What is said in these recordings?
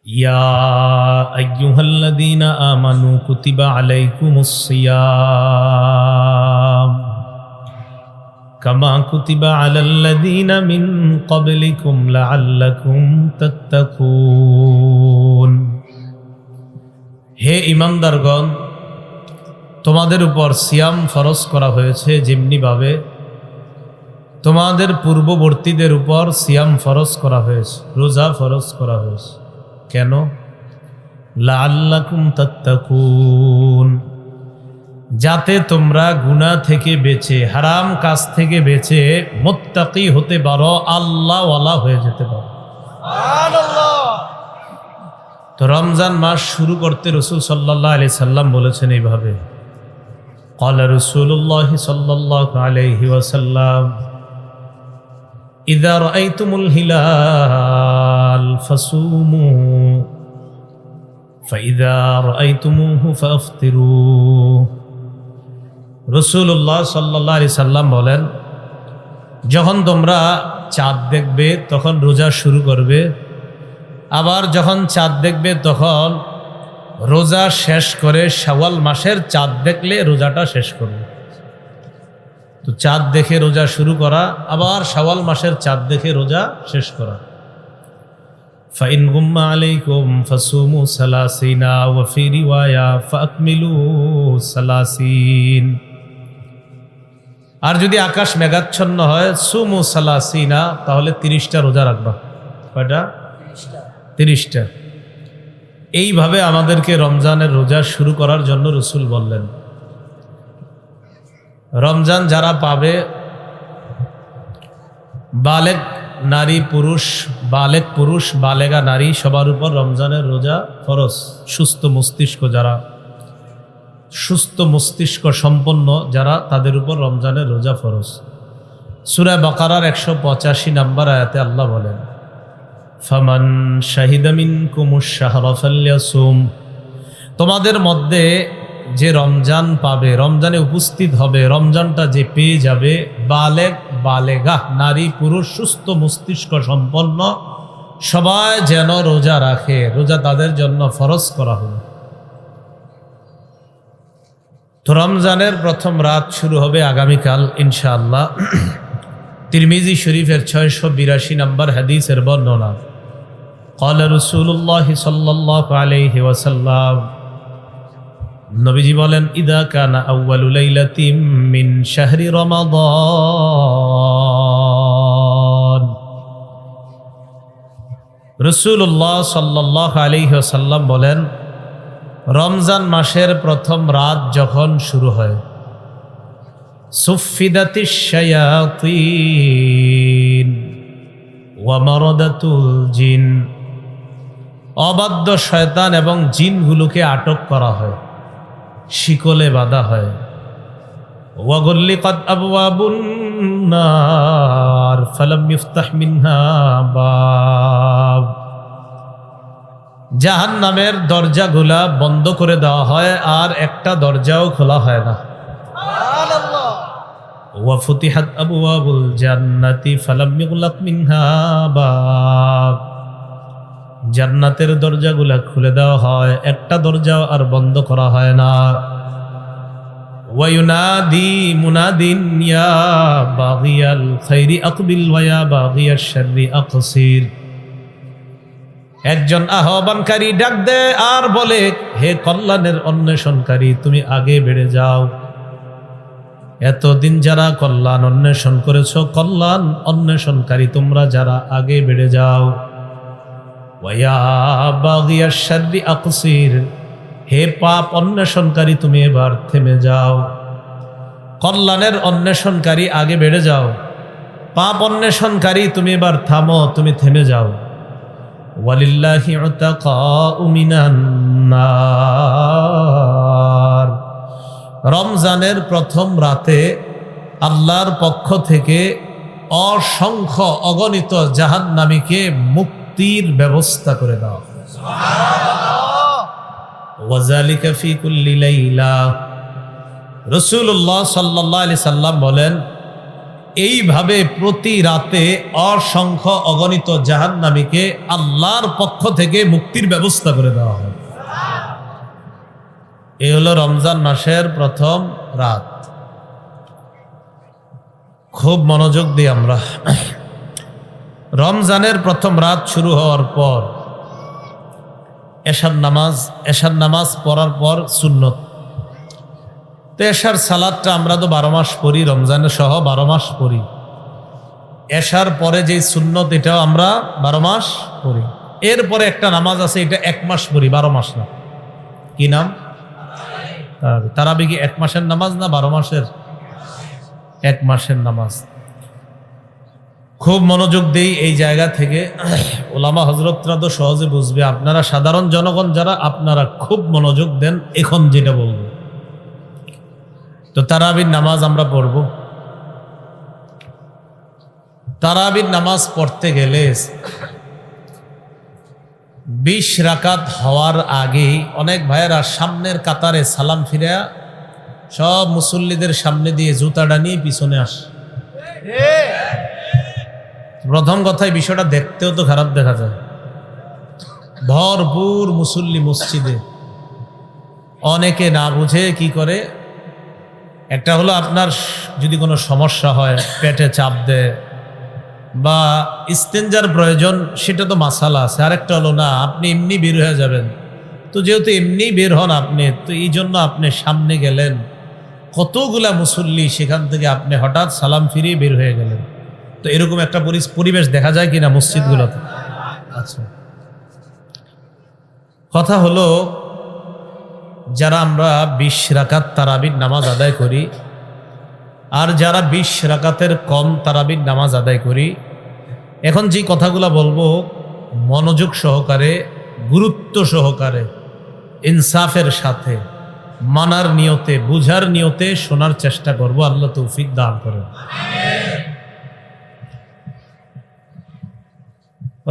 ইয়া আইয়ুহাল্লাযীনা আমানু কুতিবা আলাইকুমুস সিয়াম কামা কুতিবা আলাল্লাযীনা মিন ক্বাবলিকুম লাআল্লাকুম তাত্তাকুন। হে ঈমানদারগণ, তোমাদের উপর সিয়াম ফরজ করা হয়েছে, যেমনিভাবে তোমাদের পূর্ববর্তীদের উপর সিয়াম ফরজ করা হয়েছে, রোজা ফরজ করা হয়েছে। কেন? লাআল্লাকুম তাত্তাকুন, যাতে তোমরা গুনাহ থেকে বেঁচে, হারাম কাজ থেকে বেঁচে মুত্তাকি হতে পারো, আল্লাহওয়ালা হয়ে যেতে পারো। সুবহানাল্লাহ। তো রমজান মাস শুরু করতে রাসূল সাল্লাল্লাহু আলাইহি সাল্লাম বলেছেন এইভাবে, ক্বালা রাসূলুল্লাহ সাল্লাল্লাহু আলাইহি ওয়াসাল্লাম ইযা রাআইতুমুল হিলাল ফাসুমু ফাইযা রাআইতুমুহু ফাফতিরু। রাসূলুল্লাহ সাল্লাল্লাহু আলাইহি সাল্লাম বলেন, যখন তোমরা চাঁদ দেখবে তখন রোজা শুরু করবে, আবার যখন চাঁদ দেখবে তখন রোজা শেষ করে শাওয়াল মাসের চাঁদ দেখলে রোজাটা শেষ করবে। তো চাঁদ দেখে রোজা শুরু করা, আবার শাওয়াল মাসের চাঁদ দেখে রোজা শেষ করা। ফাইন গুম্মা আলাইকুম ফাসুমু সালাসিনা ওয়া ফি রিওয়ায়া ফাকমিলু সালাসিন। আর যদি আকাশ মেঘাচ্ছন্ন হয়, সুমু সালাসিনা, তাহলে 30টা রোজা রাখবা। কয়টা? 30টা। এইভাবে আমাদেরকে রমজানের রোজা শুরু করার জন্য রাসূল বললেন। রমজান যারা পাবে, বালেগ নারী পুরুষ, বালেগ পুরুষ বালেগা নারী সবার উপর রমজানের রোজা ফরজ। সুস্থ মস্তিষ্ক যারা, সুস্থ মস্তিষ্ক সম্পন্ন যারা, তাদের উপর রমজানের রোজা ফরজ। সূরা বাকারার 185 নম্বর আয়াতে আল্লাহ বলেন, ফামান শাহিদা মিনকুমুশ শাহরা ফালইয়াসুম। তোমাদের মধ্যে যে রমজান পাবে, রমজানে উপস্থিত হবে, রমজানটা যে পেয়ে যাবে, বালেগ বালেগা নারী পুরুষ সুস্থ মস্তিষ্ক সম্পন্ন সবাই যেন রোজা রাখে। রোজা তাদের জন্য ফরজ করা হবে। তো রমজানের প্রথম রাত শুরু হবে আগামীকাল ইনশাআল্লাহ। তিরমিজি শরীফের 682 নম্বর হাদিসের বর্ণনা, ক্বালা রাসূলুল্লাহ সাল্লাল্লাহু আলাইহি ওয়াসাল্লাম, নবীজি বলেন, ইদা কানা আউয়ালু লাইলাতিন মিন শাহরি রমাদান। রাসূলুল্লাহ সাল্লাল্লাহু আলাইহি ওয়াসাল্লাম বলেন, রমজান মাসের প্রথম রাত যখন শুরু হয়, সুফিদাতিশ শায়াতিন ওয়া মারাদাতুল জিন, অবাধ্য শয়তান এবং জিনগুলোকে আটক করা হয়, শিকলে বাঁধা হয়। ওয়াগুল্লিকাত আবওয়াবুন নার ফালাম ইফতাহ মিনহা বাব, জাহান্নামের দরজাগুলা বন্ধ করে দেওয়া হয়, আর একটা দরজাও খোলা হয় না। সুবহানাল্লাহ। ওয়া ফুতিহাত আবওয়াবুল জান্নাতি ফালাম ইগলাক মিনহা বাব, জান্নাতের দরজাগুলা খুলে দেওয়া হয়, একটা দরজাও আর বন্ধ করা হয় না। ওয়া ইউনাদি মুনাদিন ইয়া বাগিয়াল খাইরি আকবিল ওয়া ইয়া বাগিয়াশ শাররি আকসির, একজন আহ্বানকারী ডাক দেয় আর বলে, হে কল্যাণের অন্বেষণকারী, তুমি আগে বেড়ে যাও। এতদিন যারা কল্যাণ অন্বেষণ করেছো, কল্যাণ অন্বেষণকারী তোমরা যারা, আগে বেড়ে যাও। ওয়া বাগিয়াশ শাররি আকসির, হে পাপ অন্বেষণকারী তুমি এবার থেমে যাও। কল্যাণের অন্বেষণকারী আগে বেড়ে যাও, পাপ অন্বেষণকারী তুমি এবার থামো, তুমি থেমে যাও। ওয়ালিল্লাহি উতাকাউ মিনান নার, রমজানের প্রথম রাতে আল্লাহর পক্ষ থেকে অসংখ্য অগণিত জাহান্নামীকে মুক্তির ব্যবস্থা করে দাও। সুবহানাল্লাহ। ওয়াযালিকা ফি কুল্লি লাইলা। রাসূলুল্লাহ সাল্লাল্লাহু আলাইহি সাল্লাম বলেন, এইভাবে প্রতি রাতে অসংখ্য অগণিত জাহান্নামীকে আল্লাহর পক্ষ থেকে মুক্তির ব্যবস্থা করে দেওয়া হয়। এই হলো রমজান মাসের প্রথম রাত। খুব মনোযোগ দিই আমরা। রমজানের প্রথম রাত শুরু হওয়ার পর এশার নামাজ পড়ার পর সুন্নত। তো এশার সালাদটা আমরা তো 12 মাস পড়ি, রমজানের সহ 12 মাস পড়ি। এশার পরে যে সুন্নত এটাও আমরা 12 মাস পড়ি। এরপরে একটা নামাজ আছে, এটা 1 মাস পড়ি, 12 মাস না। কি নাম? তারাবি। কি 1 মাসের নামাজ না 12 মাসের? 1 মাসের নামাজ। খুব মনোযোগ দেই এই জায়গা থেকে। ওলামা হজরতরা তো সহজে বুঝবে, আপনারা সাধারণ জনগণ যারা, আপনারা খুব মনোযোগ দেন এখন যেটা বলবো। তো তারাবির নামাজ আমরা পড়ব। তারাবির নামাজ পড়তে গেলে 20 রাকাত হওয়ার আগেই অনেক ভাইয়েরা সামনের কাতারে সালাম ফিরা সব মুসল্লিদের সামনে দিয়ে জুতাটা নিয়ে পিছনে আসে। প্রথম কথায় বিষয়টা দেখতেও তো খারাপ দেখা যায়। ভরপুর মুসল্লি মসজিদে, অনেকে না বুঝে কি করে, একটা হলো আপনার যদি কোনো সমস্যা হয়, পেটে চাপ দেয় বা ইস্তেঞ্জার প্রয়োজন, সেটা তো মাসালা আছে। আরেকটা হলো না, আপনি এমনি বের হয়ে যাবেন। তো যেহেতু এমনি বের হন আপনি, তো এই জন্য আপনি সামনে গেলেন, কতগুলা মুসল্লি, সেখান থেকে আপনি হঠাৎ সালাম ফিরিয়ে বের হয়ে গেলেন। তো এরকম একটা পরিবেশ দেখা যায় কিনা মসজিদগুলোতে? আচ্ছা, কথা হলো যারা আমরা 20 রাকাত তারাবির নামাজ আদায় করি, আর যারা 20 রাকাতের কম তারাবির নামাজ আদায় করি, এখন যে কথাগুলো বলবো মনোযোগ সহকারে, গুরুত্ব সহকারে, ইনসাফের সাথে, মানার নিয়তে, বুঝার নিয়তে শোনার চেষ্টা করব। আল্লাহ তৌফিক দান করেন।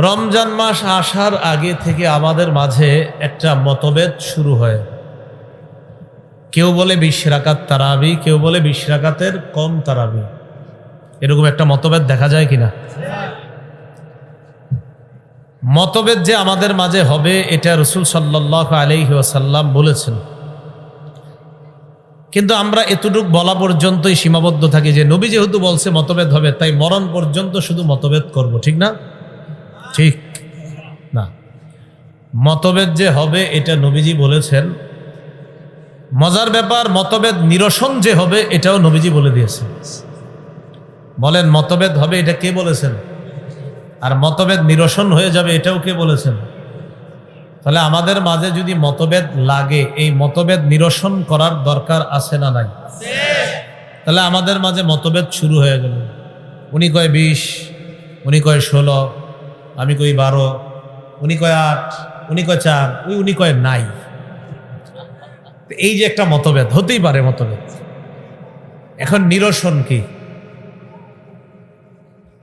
রমজান মাস আসার আগে থেকে আমাদের মাঝে একটা মতভেদ শুরু হয়। কেউ বলে 20 রাকাত তারাবি, কেউ বলে 20 রাকাতের কম তারাবি। এরকম একটা মতভেদ দেখা যায় কিনা? মতভেদ যে আমাদের মাঝে হবে, এটা রাসূল সাল্লাল্লাহু আলাইহি ওয়াসাল্লাম বলেছেন। কিন্তু আমরা এতটুকু বলা পর্যন্তই সীমাবদ্ধ থাকি যে নবী যেহেতু বলছে মতভেদ হবে, তাই মরণ পর্যন্ত শুধু মতভেদ করব। ঠিক না? ঠিক না। মতভেদ যে হবে এটা নবীজি বলেছেন। মজার ব্যাপার, মতভেদ নিরসন যে হবে এটাও নবীজি বলে দিয়েছেন। বলেন, মতভেদ হবে এটা কে বলেছেন? আর মতভেদ নিরসন হয়ে যাবে এটাও কে বলেছেন? তাহলে আমাদের মাঝে যদি মতভেদ লাগে, এই মতভেদ নিরসন করার দরকার আছে না নাই? তাহলে আমাদের মাঝে মতভেদ শুরু হয়ে গেল। উনি কয় 20, উনি কয় 16, আমি কই 12, উনি কয় 8, উনি কয় 4, উনি কয় নাই। এই যে একটা মতভেদ হতেই পারে, মতভেদ। এখন নিরসন কি?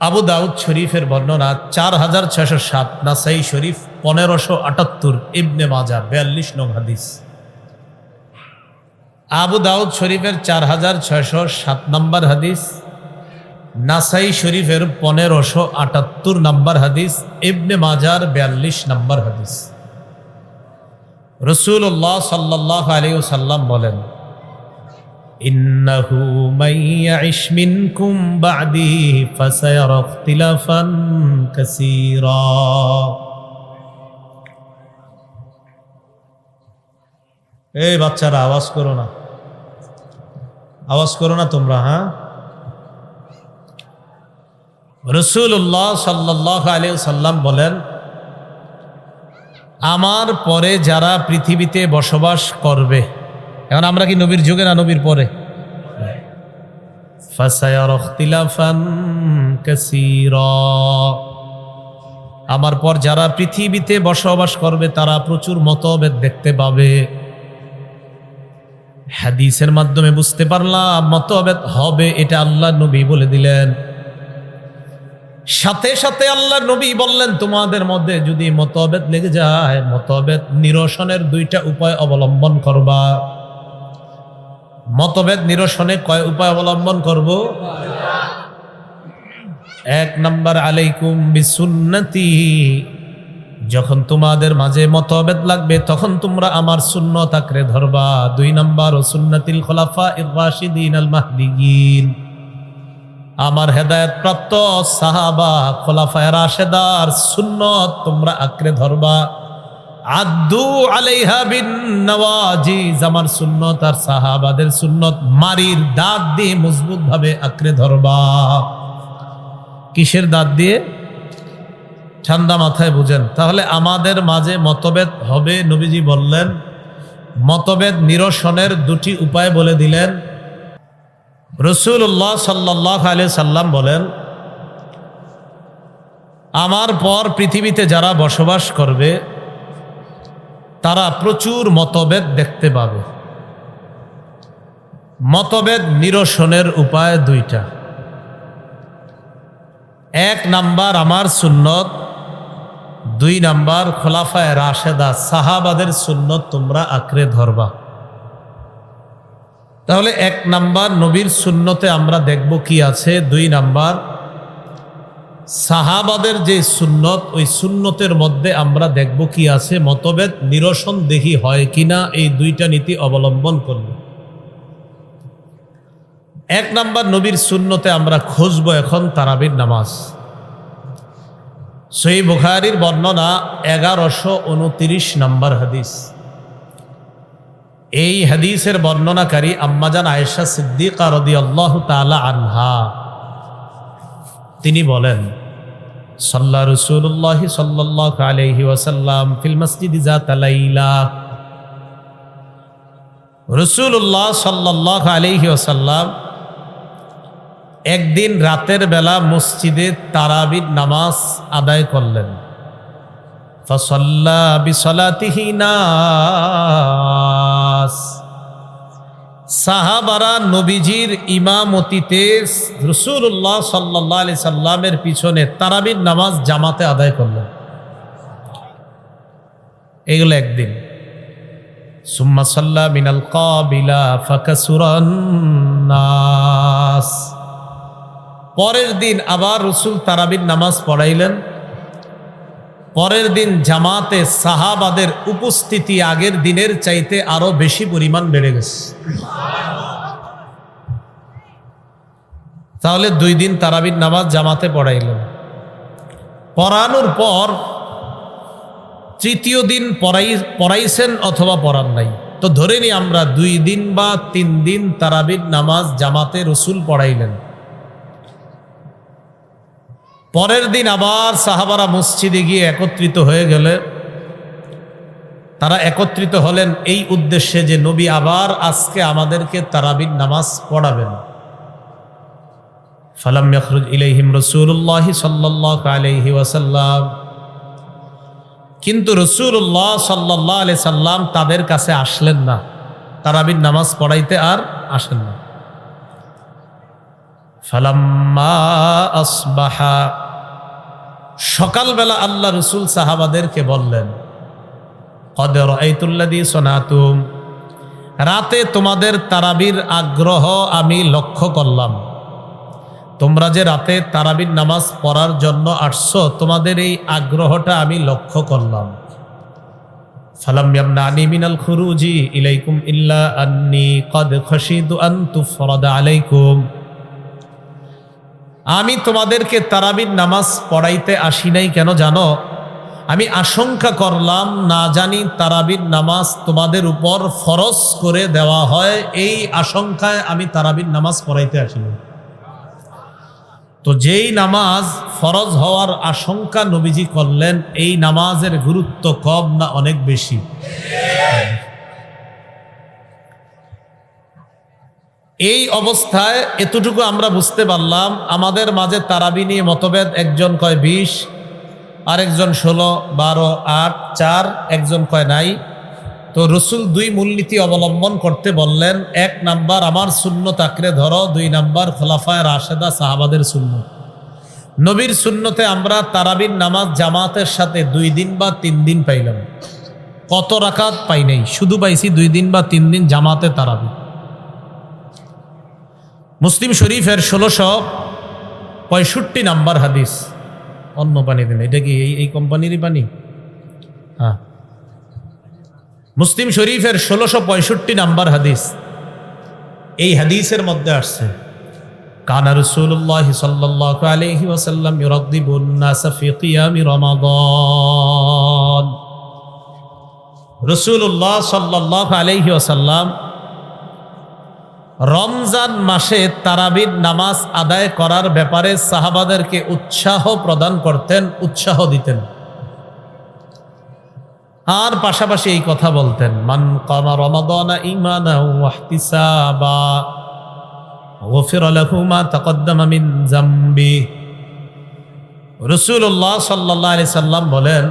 আবু দাউদ শরীফের বর্ণনা 4607, নাসাই শরীফ 1578, ইবনে মাজাহ 42 নং হাদিস। আবু দাউদ শরীফের 4607 নম্বর হাদিস, নাসাই শরীফের 1578 নম্বর হাদিস, ইবনে মাজার 42 নম্বর হাদিস। রাসূলুল্লাহ সাল্লাল্লাহু আলাইহি ওয়াসাল্লাম বলেন, ইন্নাহু মান ইয়াইশ মিনকুম বা'দি ফাসায়ারা ইখতিলাফান কাসীরা। এই বাচ্চারা আওয়াজ করো না, আওয়াজ করো না তোমরা। হ্যাঁ, রাসূলুল্লাহ সাল্লাল্লাহু আলাইহি ওয়াসাল্লাম বলেন, আমার পরে যারা পৃথিবীতে বসবাস করবে, এখন আমরা কি নবীর যুগে না নবীর পরে? ফাসায়ারা ইখতিলাফান কাসীরা। আমার পর যারা পৃথিবীতে বসবাস করবে তারা প্রচুর মতভেদ দেখতে পাবে। হাদিসের মাধ্যমে বুঝতে পারলাম মতভেদ হবে, এটা আল্লাহ নবী বলে দিলেন। সাথে সাথে আল্লাহ নবী বললেন, তোমাদের মধ্যে যদি মতভেদ লেগে যায়, মতভেদ নিরসনের 2টা উপায় অবলম্বন করবা। মতভেদ নিরসনে কয় উপায় অবলম্বন করব? এক নাম্বার আলাইকুম বিসুন্নতি, যখন তোমাদের মাঝে মতভেদ লাগবে তখন তোমরা আমার সুন্নত আঁকড়ে ধরবা। 2 নাম্বার ও সুন্নাতিল খুলাফায়ে রাশিদিন আল মাহদিয়িন, আমার হেদায়েত প্রাপ্ত সাহাবা খুলাফায়ে রাশেদার সুন্নত তোমরা আঁকড়ে ধরবা। আদ্দু আলাইহা বিন নওয়াজিজ, আমার সুন্নত আর সাহাবাদের সুন্নত মারির দাঁত দিয়ে মজবুত ভাবে আঁকড়ে ধরবা। কিসের দাঁত দিয়ে? ঠান্ডা মাথায় বুঝেন। তাহলে আমাদের মাঝে মতভেদ হবে, নবীজি বললেন। মতভেদ নিরসনের 2টি উপায় বলে দিলেন। রাসূলুল্লাহ সাল্লাল্লাহু আলাইহি সাল্লাম বলেন, আমার পর পৃথিবীতে যারা বসবাস করবে তারা প্রচুর মতভেদ দেখতে পাবে। মতভেদ নিরসনের উপায় 2টা। 1 নাম্বার আমার সুন্নত, 2 নাম্বার খোলাফায়ে রাশেদা সাহাবাদের সুন্নত তোমরা আঁকড়ে ধরবা। তাহলে 1 নাম্বার নবীর সুন্নতে আমরা দেখব কি আছে। 2 নাম্বার সাহাবাদের যে সুন্নত, ওই সুন্নতের মধ্যে আমরা দেখব কি আছে। মতভেদ নিরসন দেখি হয় কিনা, এই 2টা নীতি অবলম্বন করব। 1 নাম্বার নবীর সুন্নতে আমরা খুঁজব এখন তারাবির নামাজ। সহিহ বুখারীর বর্ণনা 1129 নম্বর হাদিস। এই হাদিসের বর্ণনাকারী আম্মাজান আয়েশা সিদ্দিকা রাদিয়াল্লাহু তাআলা আনহা, তিনি বলেন, সাল্লা রাসূলুল্লাহ সাল্লাল্লাহু আলাইহি ওয়াসাল্লাম ফিল মসজিদি যাতা লাইলা, রাসূলুল্লাহ সাল্লাল্লাহু আলাইহি ওয়াসাল্লাম একদিন রাতের বেলা মসজিদে তারাবির নামাজ আদায় করলেন। ফাসাল্লা বিসালাতিহি নাস, সাহাবারা নবীজির ইমামতিতে রাসূলুল্লাহ সাল্লাল্লাহু আলাইহি সাল্লামের পিছনে তারাবির নামাজ জামাতে আদায় করলেন। এগুলো একদিন। সুম্মা সাল্লা মিনাল কাবিলা ফাকাসুরান নাস, পরের দিন আবার রাসূল তারাবির নামাজ পড়াইলেন। পরের দিন জামাতে সাহাবাদের উপস্থিতি আগের দিনের চাইতে আরো বেশি পরিমাণ বেড়ে গেছে। তাহলে 2 দিন তারাবির নামাজ জামাতে পড়াইলেন। পড়ানোর পর 3য় দিন পড়াইছেন অথবা পড়ান নাই, তো ধরে নি আমরা 2 দিন বা 3 দিন তারাবির নামাজ জামাতে রাসূল পড়াইলেন। পরের দিন আবার সাহাবারা মসজিদে গিয়ে একত্রিত হয়ে গেলে, তারা একত্রিত হলেন এই উদ্দেশ্যে যে নবী আবার আজকে আমাদেরকে তারাবির নামাজ পড়াবেন। ফালাম ইয়াখরুজ ইলাইহিম রাসূলুল্লাহ সাল্লাল্লাহু আলাইহি ওয়াসাল্লাম, কিন্তু রাসূলুল্লাহ সাল্লাল্লাহু আলাইহি সাল্লাম তাদের কাছে আসলেন না, তারাবির নামাজ পড়াইতে আর আসেন না। ফালাম্মা আসবাহা, সকালবেলা আল্লাহ রাসূল সাহাবাদেরকে বললেন, কদ রাআইতুল্লাযী সনাতুম, রাতে তোমাদের তারাবির আগ্রহ আমি লক্ষ্য করলাম। তোমরা যে রাতে তারাবির নামাজ পড়ার জন্য আসছো, তোমাদের এই আগ্রহটা আমি লক্ষ্য করলাম। ফালাম ইয়ামনানি মিনাল খুরুজি ইলাইকুম ইল্লা আন্নী কদ খাশিতু আন তুফরাদা আলাইকুম, আমি তোমাদেরকে তারাবির নামাজ পড়াইতে আসি নাই কেন জানো? আমি আশঙ্কা করলাম না জানি তারাবির নামাজ তোমাদের উপর ফরজ করে দেওয়া হয়, এই আশঙ্কায় আমি তারাবির নামাজ পড়াইতে আসিনি। তো যেই নামাজ ফরজ হওয়ার আশঙ্কা নবীজি করলেন, এই নামাজের গুরুত্ব কম না অনেক বেশি? এই অবস্থায় এতটুকু আমরা বুঝতে পারলাম, আমাদের মাঝে তারাবি নিয়ে মতভেদ, একজন কয় 20, আরেকজন 16, 12, 8, 4, একজন কয় নাই। তো রাসূল 2 মূলনীতি অবলম্বন করতে বললেন। 1 নাম্বার আমার সুন্নত আঁকড়ে ধরো, 2 নাম্বার খোলাফায়ে রাশেদা সাহাবাদের সুন্নত। নবীর সুন্নতে আমরা তারাবির নামাজ জামাতের সাথে 2 দিন বা 3 দিন পাইলাম। কত রাকাত পাই নাই, শুধু পাইছি 2 দিন বা 3 দিন জামাতে তারাবি। মুসলিম শরীফের 65 নাম্বার হাদিস। অন্য পানি দিন, এটা কি এই কোম্পানিরই পানি? হ্যাঁ, মুসলিম শরীফের 1665 নাম্বার হাদিস। এই হাদিসের মধ্যে আসছে, কানা রাসূলুল্লাহ সাল্লাল্লাহু আলাইহি ওয়াসাল্লাম ইউরাদ্দিবুন নাস ফি কিয়ামি রমাদান। রাসূলুল্লাহ সাল্লাল্লাহু আলাইহি ওয়াসাল্লাম রমজান মাসে তারাবির নামাজ আদায় করার ব্যাপারে সাহাবাদেরকে উৎসাহ প্রদান করতেন, উৎসাহ দিতেন। আর পাশাপাশি এই কথা বলতেন, মান কামা রমাদানা ঈমানাও ওয়া ইহতিসাবা গুফিরা লাহু মা তাকদ্দামা মিন যামবি। রাসূলুল্লাহ সাল্লাল্লাহু আলাইহি সাল্লাম বলেন,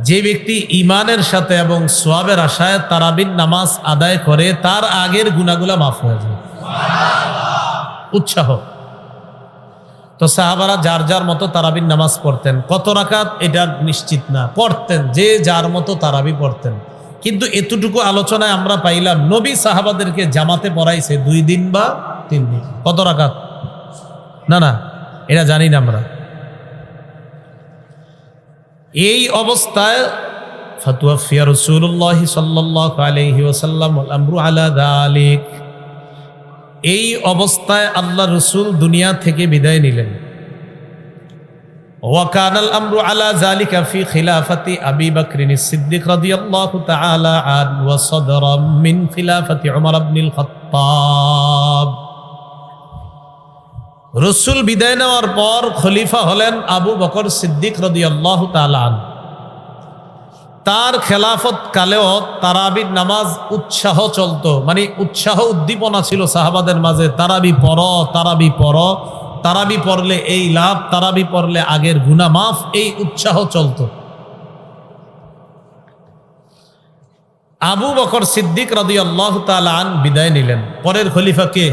যে ব্যক্তি ঈমানের সাথে এবং সওয়াবের আশায় তারাবির নামাজ আদায় করে তার আগের গুনাহগুলো মাফ হয়ে যায়। উৎসাহ। তো সাহাবারা যার যার মতো তারাবির নামাজ পড়তেন। কত রাকাত এটা নিশ্চিত না, পড়তেন যে যার মতো তারাবি পড়তেন। কিন্তু এতটুকু আলোচনায় আমরা পাইলাম, নবী সাহাবাদেরকে জামাতে পড়াইছে 2 দিন বা 3 দিন। কত রাকাত? না, এটা জানি না আমরা। এই অবস্থায় ফাতুওয়াফিয়া রাসূলুল্লাহ সাল্লাল্লাহু আলাইহি ওয়াসাল্লাম ওয়াল আমরু আলা যালিক। এই অবস্থায় আল্লাহ রসুল দুনিয়া থেকে বিদায় নিলেন। ওয়া কানাল আমরু আলা যালিকা ফি খিলাফাতি আবি বকর সিদ্দিক রাদিয়াল্লাহু তাআলা আনহু ওয়া সাদরাম মিন খিলাফাতি উমর ইবনুল খাত্তাব। রসুল বিদায় নেওয়ার পর খলিফা হলেন আবু বকর সিদ্দিক রাদিয়াল্লাহু তাআলা আনহু। তার খেলাফত কালেও তারাবির নামাজ উৎসাহ চলতো, মানে উৎসাহ উদ্দীপনা ছিল সাহাবাদের মাঝে। তারাবি পড়ো, তারাবি পড়ো, তারাবি পড়লে এই লাভ, তারাবি পড়লে আগের গুনাহ মাফ, এই উৎসাহ চলতো। আবু বকর সিদ্দিক রাদিয়াল্লাহু তাআলা আনহু বিদায় নিলেন। পরের খলিফা কে?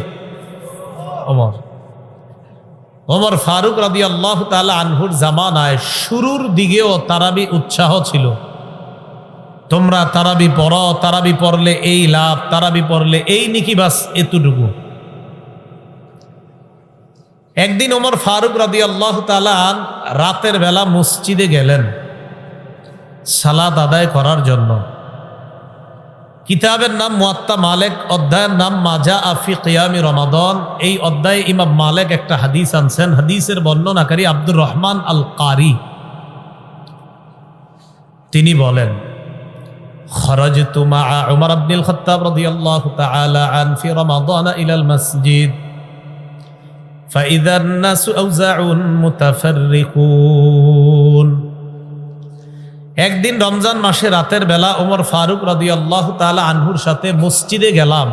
ওমর ফারুক রাদিয়াল্লাহু তাআলা আনহুর জামানায় শুরুর দিকেও তারাবি উৎসাহ ছিল। তোমরা তারাবি পড়ো, তারাবি পড়লে এই লাভ, তারাবি পড়লে এই নিকি, বাস এতটুকু। একদিন ওমর ফারুক রাদিয়াল্লাহু তাআলা রাতের বেলা মসজিদে গেলেন সালাত আদায় করার জন্য। কিতাবের নাম মুয়াত্তা মালিক, অধ্যায়ের নাম মাজা আফি কিয়ামি রমাদান। এই অধ্যায়ে ইমাম মালিক একটা হাদিস আনছেন। হাদিসের বর্ণনাকারী আব্দুর রহমান আল কারি। তিনি বলেন, খরাজতু মা'a উমর ইবনুল খাত্তাব রাদিয়াল্লাহু তাআলা আন ফি রমাদান ইলাল মসজিদ ফাইযা আন-নাসু আওযাউন মুতাফাররিকুন। একদিন রমজান মাসে রাতের বেলা ওমর ফারুক রাদিয়াল্লাহু তাআলা আনহুর সাথে মসজিদে গেলাম।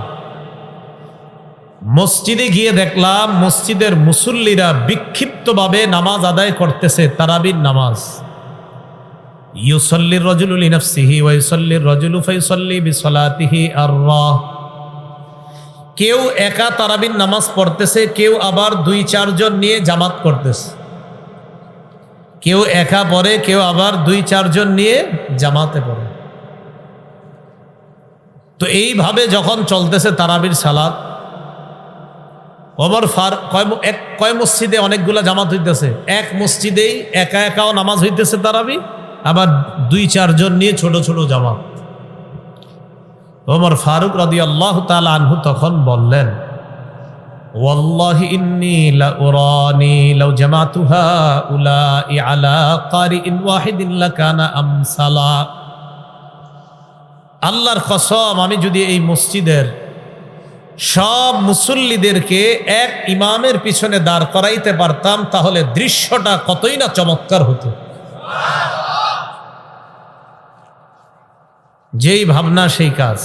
মসজিদে গিয়ে দেখলাম মসজিদের মুসল্লিরা বিক্ষিপ্তভাবে নামাজ আদায় করতেছে, তারাবির নামাজ। ইউসাল্লির রাজুলু লিনাফসিহি ওয়া ইউসাল্লির রাজুলু ফায়ুসাল্লি বিসলাতিহি আর-রাহ। কেউ একা তারাবির নামাজ পড়তেছে, কেউ আবার 2-4 জন নিয়ে জামাত করতেছে। কেউ একা পড়ে, কেউ আবার 2-4 জন নিয়ে জামাতে পড়ে। তো এইভাবে যখন চলতেছে তারাবির সালাত, ওমর কয় মসজিদে অনেকগুলা জামাত হইতেছে, এক মসজিদেই একা একাও নামাজ হইতেছে তারাবি, আবার 2-4 জন নিয়ে ছোট ছোট জামাত। ওমর ফারুক রাদিয়াল্লাহু তাআলা আনহু তখন বললেন, ওয়াল্লাহি ইন্নী লাউরানি লাউ জামাতুহা উলাই আলা কারিইন ওয়াহিদিন লাকানা আমসালা। আল্লাহর কসম, আমি যদি এই মসজিদের সব মুসল্লিদেরকে এক ইমামের পিছনে দাঁড় করাইতে পারতাম তাহলে দৃশ্যটা কতই না চমৎকার হতো। যেই ভাবনা সেই কাজ।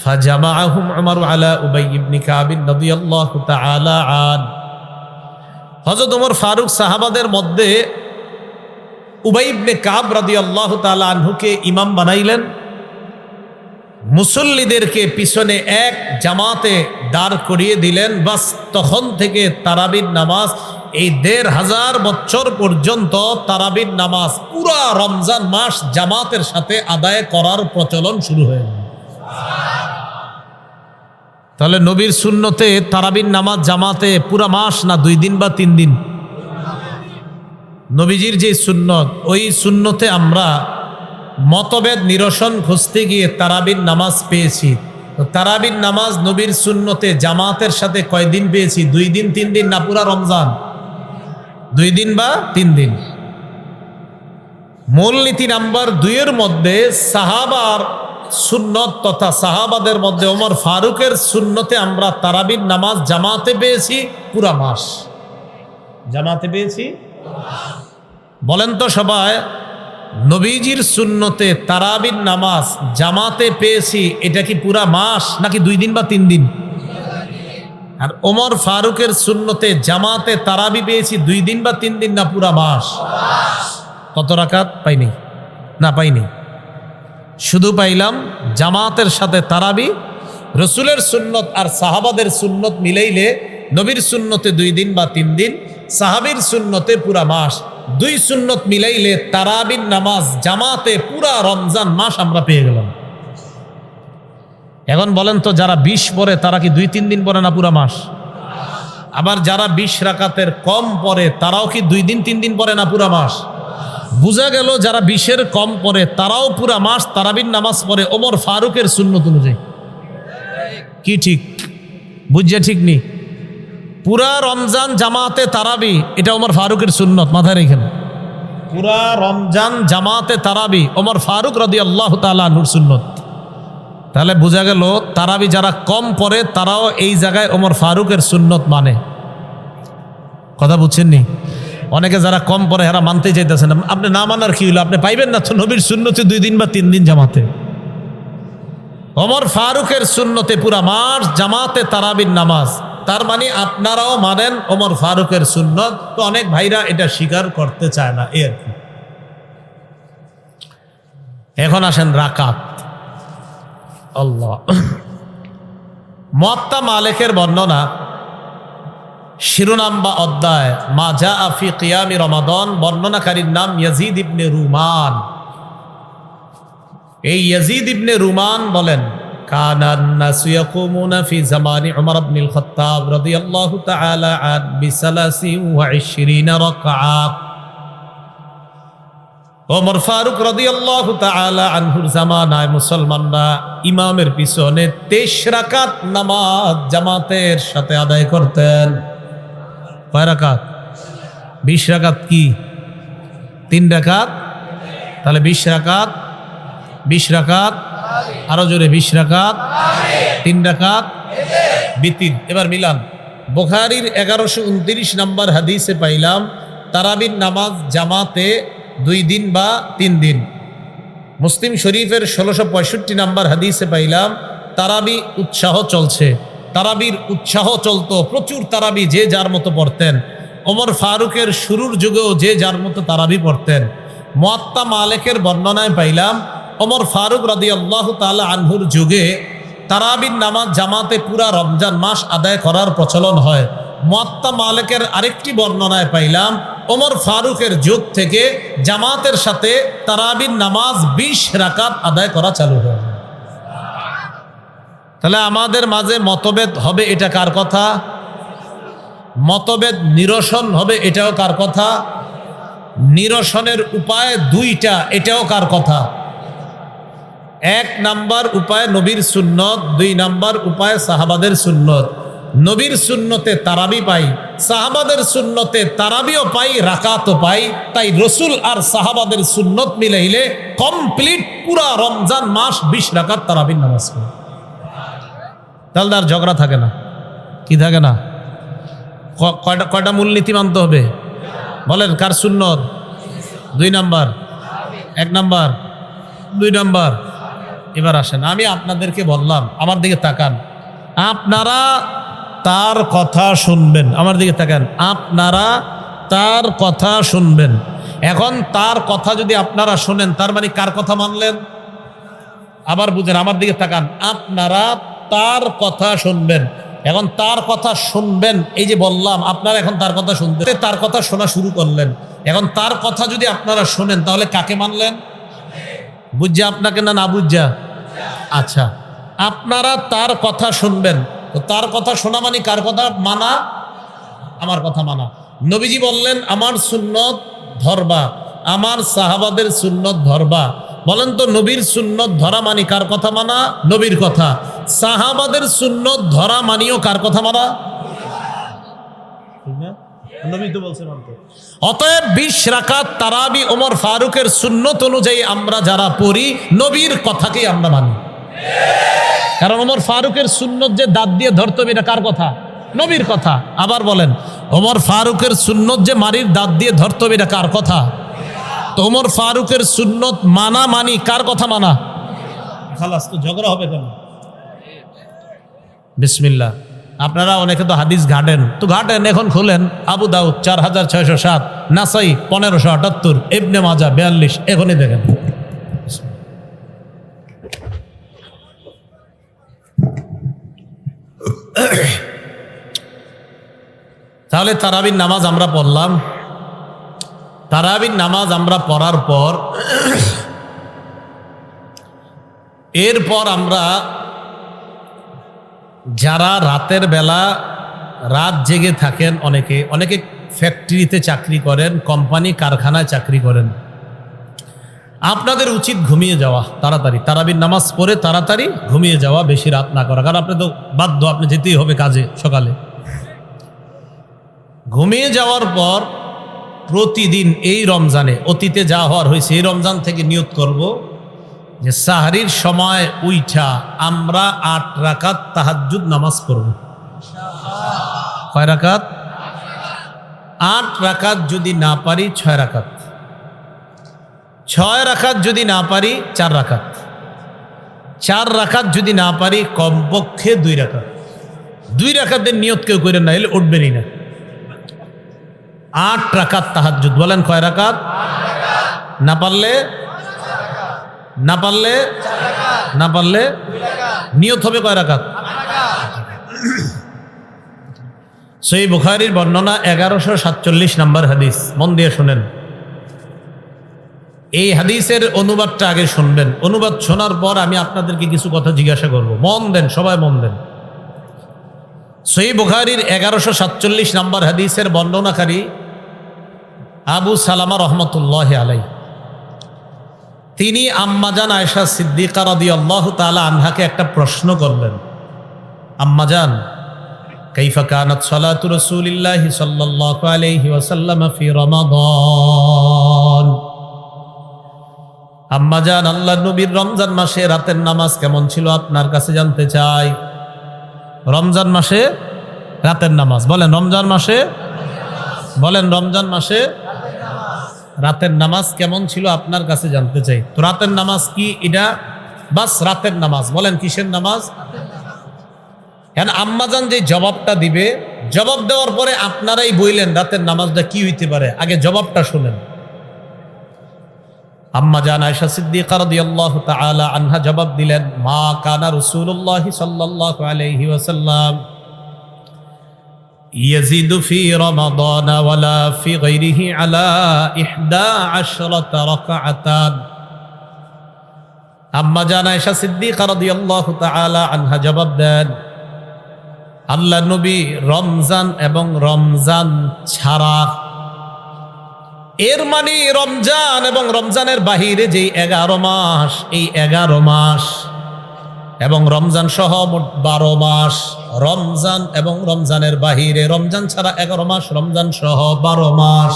ফাজামাআহুম উমর আলা উবাই ইবনে কাব রাদিয়াল্লাহু তাআলা আন। হযরত ওমর ফারুক সাহাবাদের মধ্যে উবাই ইবনে কাব রাদিয়াল্লাহু তাআলা আনহুকে ইমাম বানাইলেন। মুসল্লিদেরকে পিছনে এক জামাতে দাঁড় করিয়ে দিলেন। বাস তখন থেকে তারাবির নামাজ এই 1500 বছর পর্যন্ত তারাবির নামাজ পুরা রমজান মাস জামাতের সাথে আদায় করার প্রচলন শুরু হয়ে গেল। তাহলে নবীর সুন্নতে তারাবির নামাজ জামাতে পুরা মাস না 2 দিন বা 3 দিন? নবীজির যে সুন্নত, ওই সুন্নতে আমরা মতভেদ নিরসন খুঁজতে গিয়ে তারাবির নামাজ পেয়েছি। তো তারাবির নামাজ নবীর সুন্নতে জামাতের সাথে কয়দিন পেয়েছি? 2 দিন 3 দিন না পুরা রমজান? 2 দিন বা 3 দিন। মূলনীতি নাম্বার 2 এর মধ্যে সাহাবার সুন্নত তথা সাহাবাদের মধ্যে ওমর ফারুকের সুন্নতে আমরা তারাবির নামাজ জামাতে পেয়েছি পুরা মাস। জামাতে পেয়েছি। বলেন তো সবাই, নবীজির সুন্নতে তারাবির নামাজ জামাতে পেয়েছি, এটা কি পুরা মাস নাকি 2 দিন বা 3 দিন? আর ওমর ফারুকের সুন্নতে জামাতে তারাবি পেয়েছি 2 দিন বা 3 দিন না পুরা মাস? কত রাকাত পাইনি? না পাইনি, শুধু পাইলাম জামাতের সাথে তারাবি। রসুলের সুন্নত আর সাহাবাদের সুন্নত মিলাইলে নবীর সুন্নতে 2 দিন বা 3 দিন, সাহাবীর সুন্নতে পুরা মাস। 2 সুন্নত মিলাইলে তারাবির নামাজ জামাতে পুরা রমজান মাস আমরা পেয়ে গেলাম। এখন বলেন তো, যারা 20 পড়ে তারা কি 2-3 দিন পড়ে না পুরা মাস? আবার যারা 20 রাকাতের কম পড়ে তারাও কি 2 দিন 3 দিন পড়ে না পুরা মাস? বুঝা গেল যারা 20-এর কম পড়ে তারাও পুরা মাস তারাবির নামাজ পড়ে ওমর ফারুকের সুন্নত অনুযায়ী। কি ঠিক? বুঝছে ঠিক নি? পুরা রমজান জামাতে তারাবি এটা ওমর ফারুকের সুন্নত, মাথায় রেখেন। পুরা রমজান জামাতে তারাবি ওমর ফারুক রাদিয়াল্লাহু তাআলা আনহুর সুন্নত। তাহলে বোঝা গেল তারাবি যারা কম পড়ে তারাও এই জায়গায় ওমর ফারুকের সুন্নত মানে। কথা বুঝছেন নি? অনেকে যারা কম পড়ে এরা মানতে চাইতেছেন। আপনি না মানার কি হলো? আপনি পাইবেন না তো নবীর সুন্নতে 2 দিন বা 3 দিন জামাতে। ওমর ফারুকের সুন্নতে পুরা মাস জামাতে তারাবির নামাজ। তার মানে আপনারাও মানেন ওমর ফারুকের সুন্নত। তো অনেক ভাইরা এটা স্বীকার করতে চায় না, এর কি। এখন আসেন রাকাত। আল্লাহ, মুয়াত্তা মালিকের বর্ণনা শিরোনাম বা অধ্যায় মা জাআ ফি কিয়ামি রমাদান, বর্ণনাকারীর নাম ইয়াজিদ ইবনে রুমান। এই ইয়াজিদ ইবনে রুমান বলেন, কানান নাসু ইয়াকুমুনা ফি জামানি উমর ইবনুল খাত্তাব রাদিয়াল্লাহু তাআলা আন বি23 রাকাত। ওমর ফারুক রাদিয়াল্লাহু তাআলা আনহুর জামানায় মুসলমানরা ইমামের পিছনে 23 রাকাত নামাজ জামাতের সাথে আদায় করতেন। কয় রাকাত? 20 রাকাত কি? 3 রাকাত। তাহলে 20 রাকাত, 20 রাকাত, আরো জোরে 20 রাকাত, 3 রাকাত বিতির। এবার মিলান। বুখারীর 1129 নম্বর হাদিসে পাইলাম তারাবির নামাজ জামাতে 2 দিন বা 3 দিন। মুসলিম শরীফের 1665 নম্বর হাদিসে পাইলাম তারাবি উৎসাহ চলছে। তারাবির উৎসাহ চলতো, প্রচুর তারাবি যে যার মতো পড়তেন। ওমর ফারুকের শুরুর যুগেও যে যার মতো তারাবি পড়তেন। মুয়াত্তা মালিকের বর্ণনায় পাইলাম ওমর ফারুক রাদিয়াল্লাহু তাআলা আনহুর যুগে তারাবির নামাজ জামাতে পুরা রমজান মাস আদায় করার প্রচলন হয়। মুয়াত্তা মালিকের আরেকটি বর্ণনায় পাইলাম ওমর ফারুকের যুগ থেকে জামাতের সাথে তারাবির নামাজ 20 রাকাত আদায় করা চালু হয়। তাহলে আমাদের মাঝে মতভেদ হবে, এটা কার কথা? মতভেদ নিরসন হবে, এটাও কার কথা? নিরসনের উপায় 2টা, এটাও কার কথা? 1 নাম্বার উপায় নবীর সুন্নত, 2 নাম্বার উপায় সাহাবাদের সুন্নত। নবীর সুন্নতে তারাবি পাই, সাহাবাদের সুন্নতে তারাবিও পাই, রাকাতও পাই। তাই রসুল আর সাহাবাদের সুন্নত মিলাইলে কমপ্লিট পুরা রমজান মাস 20 রাকাত তারাবির নামাজ পাই। তাহলে আর ঝগড়া থাকে না। কি থাকে না? কয়টা মূলনীতি মানতে হবে? বলেন, কার সুন্নত? 2 নাম্বার, 1 নাম্বার, 2 নাম্বার। এবার আসেন, আমি আপনাদেরকে বললাম, আমার দিকে তাকান, আপনারা তার কথা শুনবেন। আমার দিকে তাকান, আপনারা তার কথা শুনবেন। এখন তার কথা যদি আপনারা শোনেন, তার মানে কার কথা মানলেন? আবার বুঝেন, আমার দিকে তাকান, আপনারা তার কথা শুনবেন। এখন তার কথা শুনবেন, এই যে বললাম, আপনারা এখন তার কথা শুনতে, তার কথা শোনা শুরু করলেন। এখন তার কথা যদি আপনারা শোনেন, তাহলে কাকে মানলেন? বুঝা আপনাকে না না বুঝা? আচ্ছা, আপনারা তার কথা শুনবেন। তো তার কথা শোনা মানে কার কথা মানা? আমার কথা মানা। নবীজি বললেন আমার সুন্নত ধরবা, আমার সাহাবাদের সুন্নত ধরবা। বলেন তো নবীর সুন্নত ধরা মানি কার কথা মানা? নবীর কথা। সাহাবাদের সুন্নত ধরা মানিও কার কথা মানা? নবী তো বলছে মানতে। অতএব 20 রাকাত তারাবি ওমর ফারুকের সুন্নত অনুযায়ী আমরা যারা পড়ি, নবীর কথাকেই আমরা মানি। কারণ ওমর ফারুকের সুন্নত যে দাঁত দিয়ে ধরতে হবে, এটা কার কথা? নবীর কথা। আবার বলেন, ওমর ফারুকের সুন্নত যে মারির দাঁত দিয়ে ধরতে হবে, এটা কার কথা? তো ওমর ফারুকের সুন্নত মানা মানি কার কথা মানা? খালাস, তো ঝগড়া হবে কেন? বিসমিল্লাহ। আপনারা অনেকে তো হাদিস ঘাটেন, তো ঘাটেন, এখন খুলেন আবু দাউদ 4607, নাসাই 1578, ইবনে মাজাহ 42, এখনই দেখেন। তাহলে তারাবির নামাজ আমরা পড়লাম। তারাবির নামাজ আমরা পড়ার পর এরপর আমরা যারা রাতের বেলা রাত জেগে থাকেন, অনেকে ফ্যাক্টরিতে চাকরি করেন, কোম্পানি কারখানায় চাকরি করেন, আপনাদের উচিত ঘুমিয়ে যাওয়া তাড়াতাড়ি। তারাবির নামাজ পড়ে তাড়াতাড়ি ঘুমিয়ে যাওয়া, বেশি রাত না করা। কারণ আপনি তো বাধ্য, আপনি যেতেই হবে কাজে সকালে। ঘুমিয়ে যাওয়ার পর প্রতিদিন এই রমজানে, অতীতে যা হওয়ার হয়েছে, এই রমজান থেকে নিয়ত করব যে সাহরির সময় উইঠা আমরা 8 রাকাত তাহাজ্জুদ নামাজ পড়ব। কয় রাকাত? 8 রাকাত। যদি না পারি 6 রাকাত, 6 রাকাত যদি না পারি 4 রাকাত, 4 রাকাত যদি না পারি কমপক্ষে 2 রাকাত। 2 রাকাতের নিয়ত কেউ করেন না, এলে উঠবেনই না। 8 রাকাত তাহাজ্জুদ। বলেন কয় রাকাত? না পারলে নিয়ত হবে কয় রাকাত? সহিহ বুখারীর বর্ণনা 1147 নম্বর হাদিস। মন দিয়ে শুনেন। এই হাদিসের অনুবাদটা আগে শুনবেন। অনুবাদ শোনার পর আমি আপনাদেরকে কিছু কথা জিজ্ঞাসা করব। মন দেন, সবাই মন দেন। সহিহ বুখারীর 1147 নম্বর হাদিসের বর্ণনাকারী আবু সালামা রহমতুল্লাহি আলাইহি, তিনি আম্মাজান আয়েশা সিদ্দিকা রাদিয়াল্লাহু তাআলা আনহাকে একটা প্রশ্ন করলেন। আম্মাজান, কাইফা কানাত সালাতু রাসূলিল্লাহি সাল্লাল্লাহু আলাইহি ওয়াসাল্লাম ফি রমাদান। আম্মাজান, আল্লাহর নবীর রমজান মাসে রাতের নামাজ কেমন ছিল আপনার কাছে জানতে চাই। রমজান মাসে রাতের নামাজ। বলেন রমজান মাসে, বলেন রমজান মাসে রাতের নামাজ কেমন ছিল আপনার কাছে জানতে চাই। তো রাতের নামাজ কি? এটা বাস রাতের নামাজ। বলেন কিসের নামাজ? কেন আম্মাজান যে জবাবটা দিবে, জবাব দেওয়ার পরে আপনারাই বললেন রাতের নামাজটা কি হইতে পারে। আগে জবাবটা শুনেন। আম্মাজান আয়েশা সিদ্দিকা রাদিয়াল্লাহু তাআলা আনহা জবাব দিলেন, মা কানা রাসূলুল্লাহ সাল্লাল্লাহু আলাইহি ওয়াসাল্লাম ইয়াজিদু ফি রমাদান ওয়ালা ফি গায়রিহি আলা 11 রাকাআতান। আম্মাজান আয়েশা সিদ্দিকা রাদিয়াল্লাহু তাআলা আনহা জবাব দেন, আল্লাহ নবী রমজান এবং রমজান ছাড়া, এর মানে রমজান এবং রমজানের বাহিরে যেই 11 মাস, এই 11 মাস এবং রমজান সহ মোট 12 মাস, রমজান এবং রমজানের বাহিরে, রমজান ছাড়া 11 মাস, রমজান সহ 12 মাস।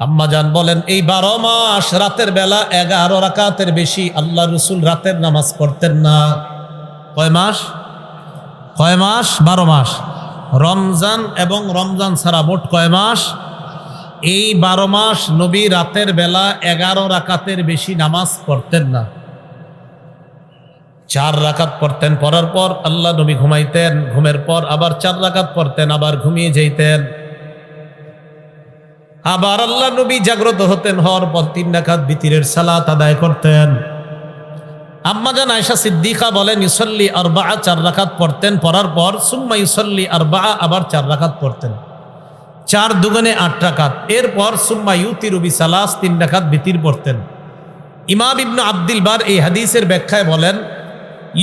আম্মাজান বলেন এই 12 মাস রাতের বেলা 11 রাকাতের বেশি আল্লাহ রসুল রাতের নামাজ পড়তেন না। কয় মাস? কয় মাস? 12 মাস। রমজান এবং রমজান ছাড়া মোট কয় মাস? এই 12 মাস নবী রাতের বেলা 11 রাকাতের বেশি নামাজ পড়তেন না। 4 রাকাত পড়তেন, পড়ার পর আল্লাহ নবী ঘুমাইতেন, ঘুমের পর আবার 4 রাকাত পড়তেন, আবার ঘুমিয়ে যেতেন। আবার আল্লাহ নবী জাগ্রত হতেন, হওয়ার পর 3 রাকাত বিতিরের সালাত আদায় করতেন। আম্মাজান আয়েশা সিদ্দিকা বলেন ইউসাল্লি আরবাআ, 4 রাকাত পড়তেন, পড়ার পর সুম্মা ইউসাল্লি আরবাআ, আবার 4 রাকাত পড়তেন। 4 দুগুণে 8 রাকাত। এরপর সুম্মা ইউতিরু বিসালাস, 3 রাকাত বিতির পড়তেন। ইমাম ইবনে আব্দুল বার এই হাদিসের ব্যাখ্যায় বলেন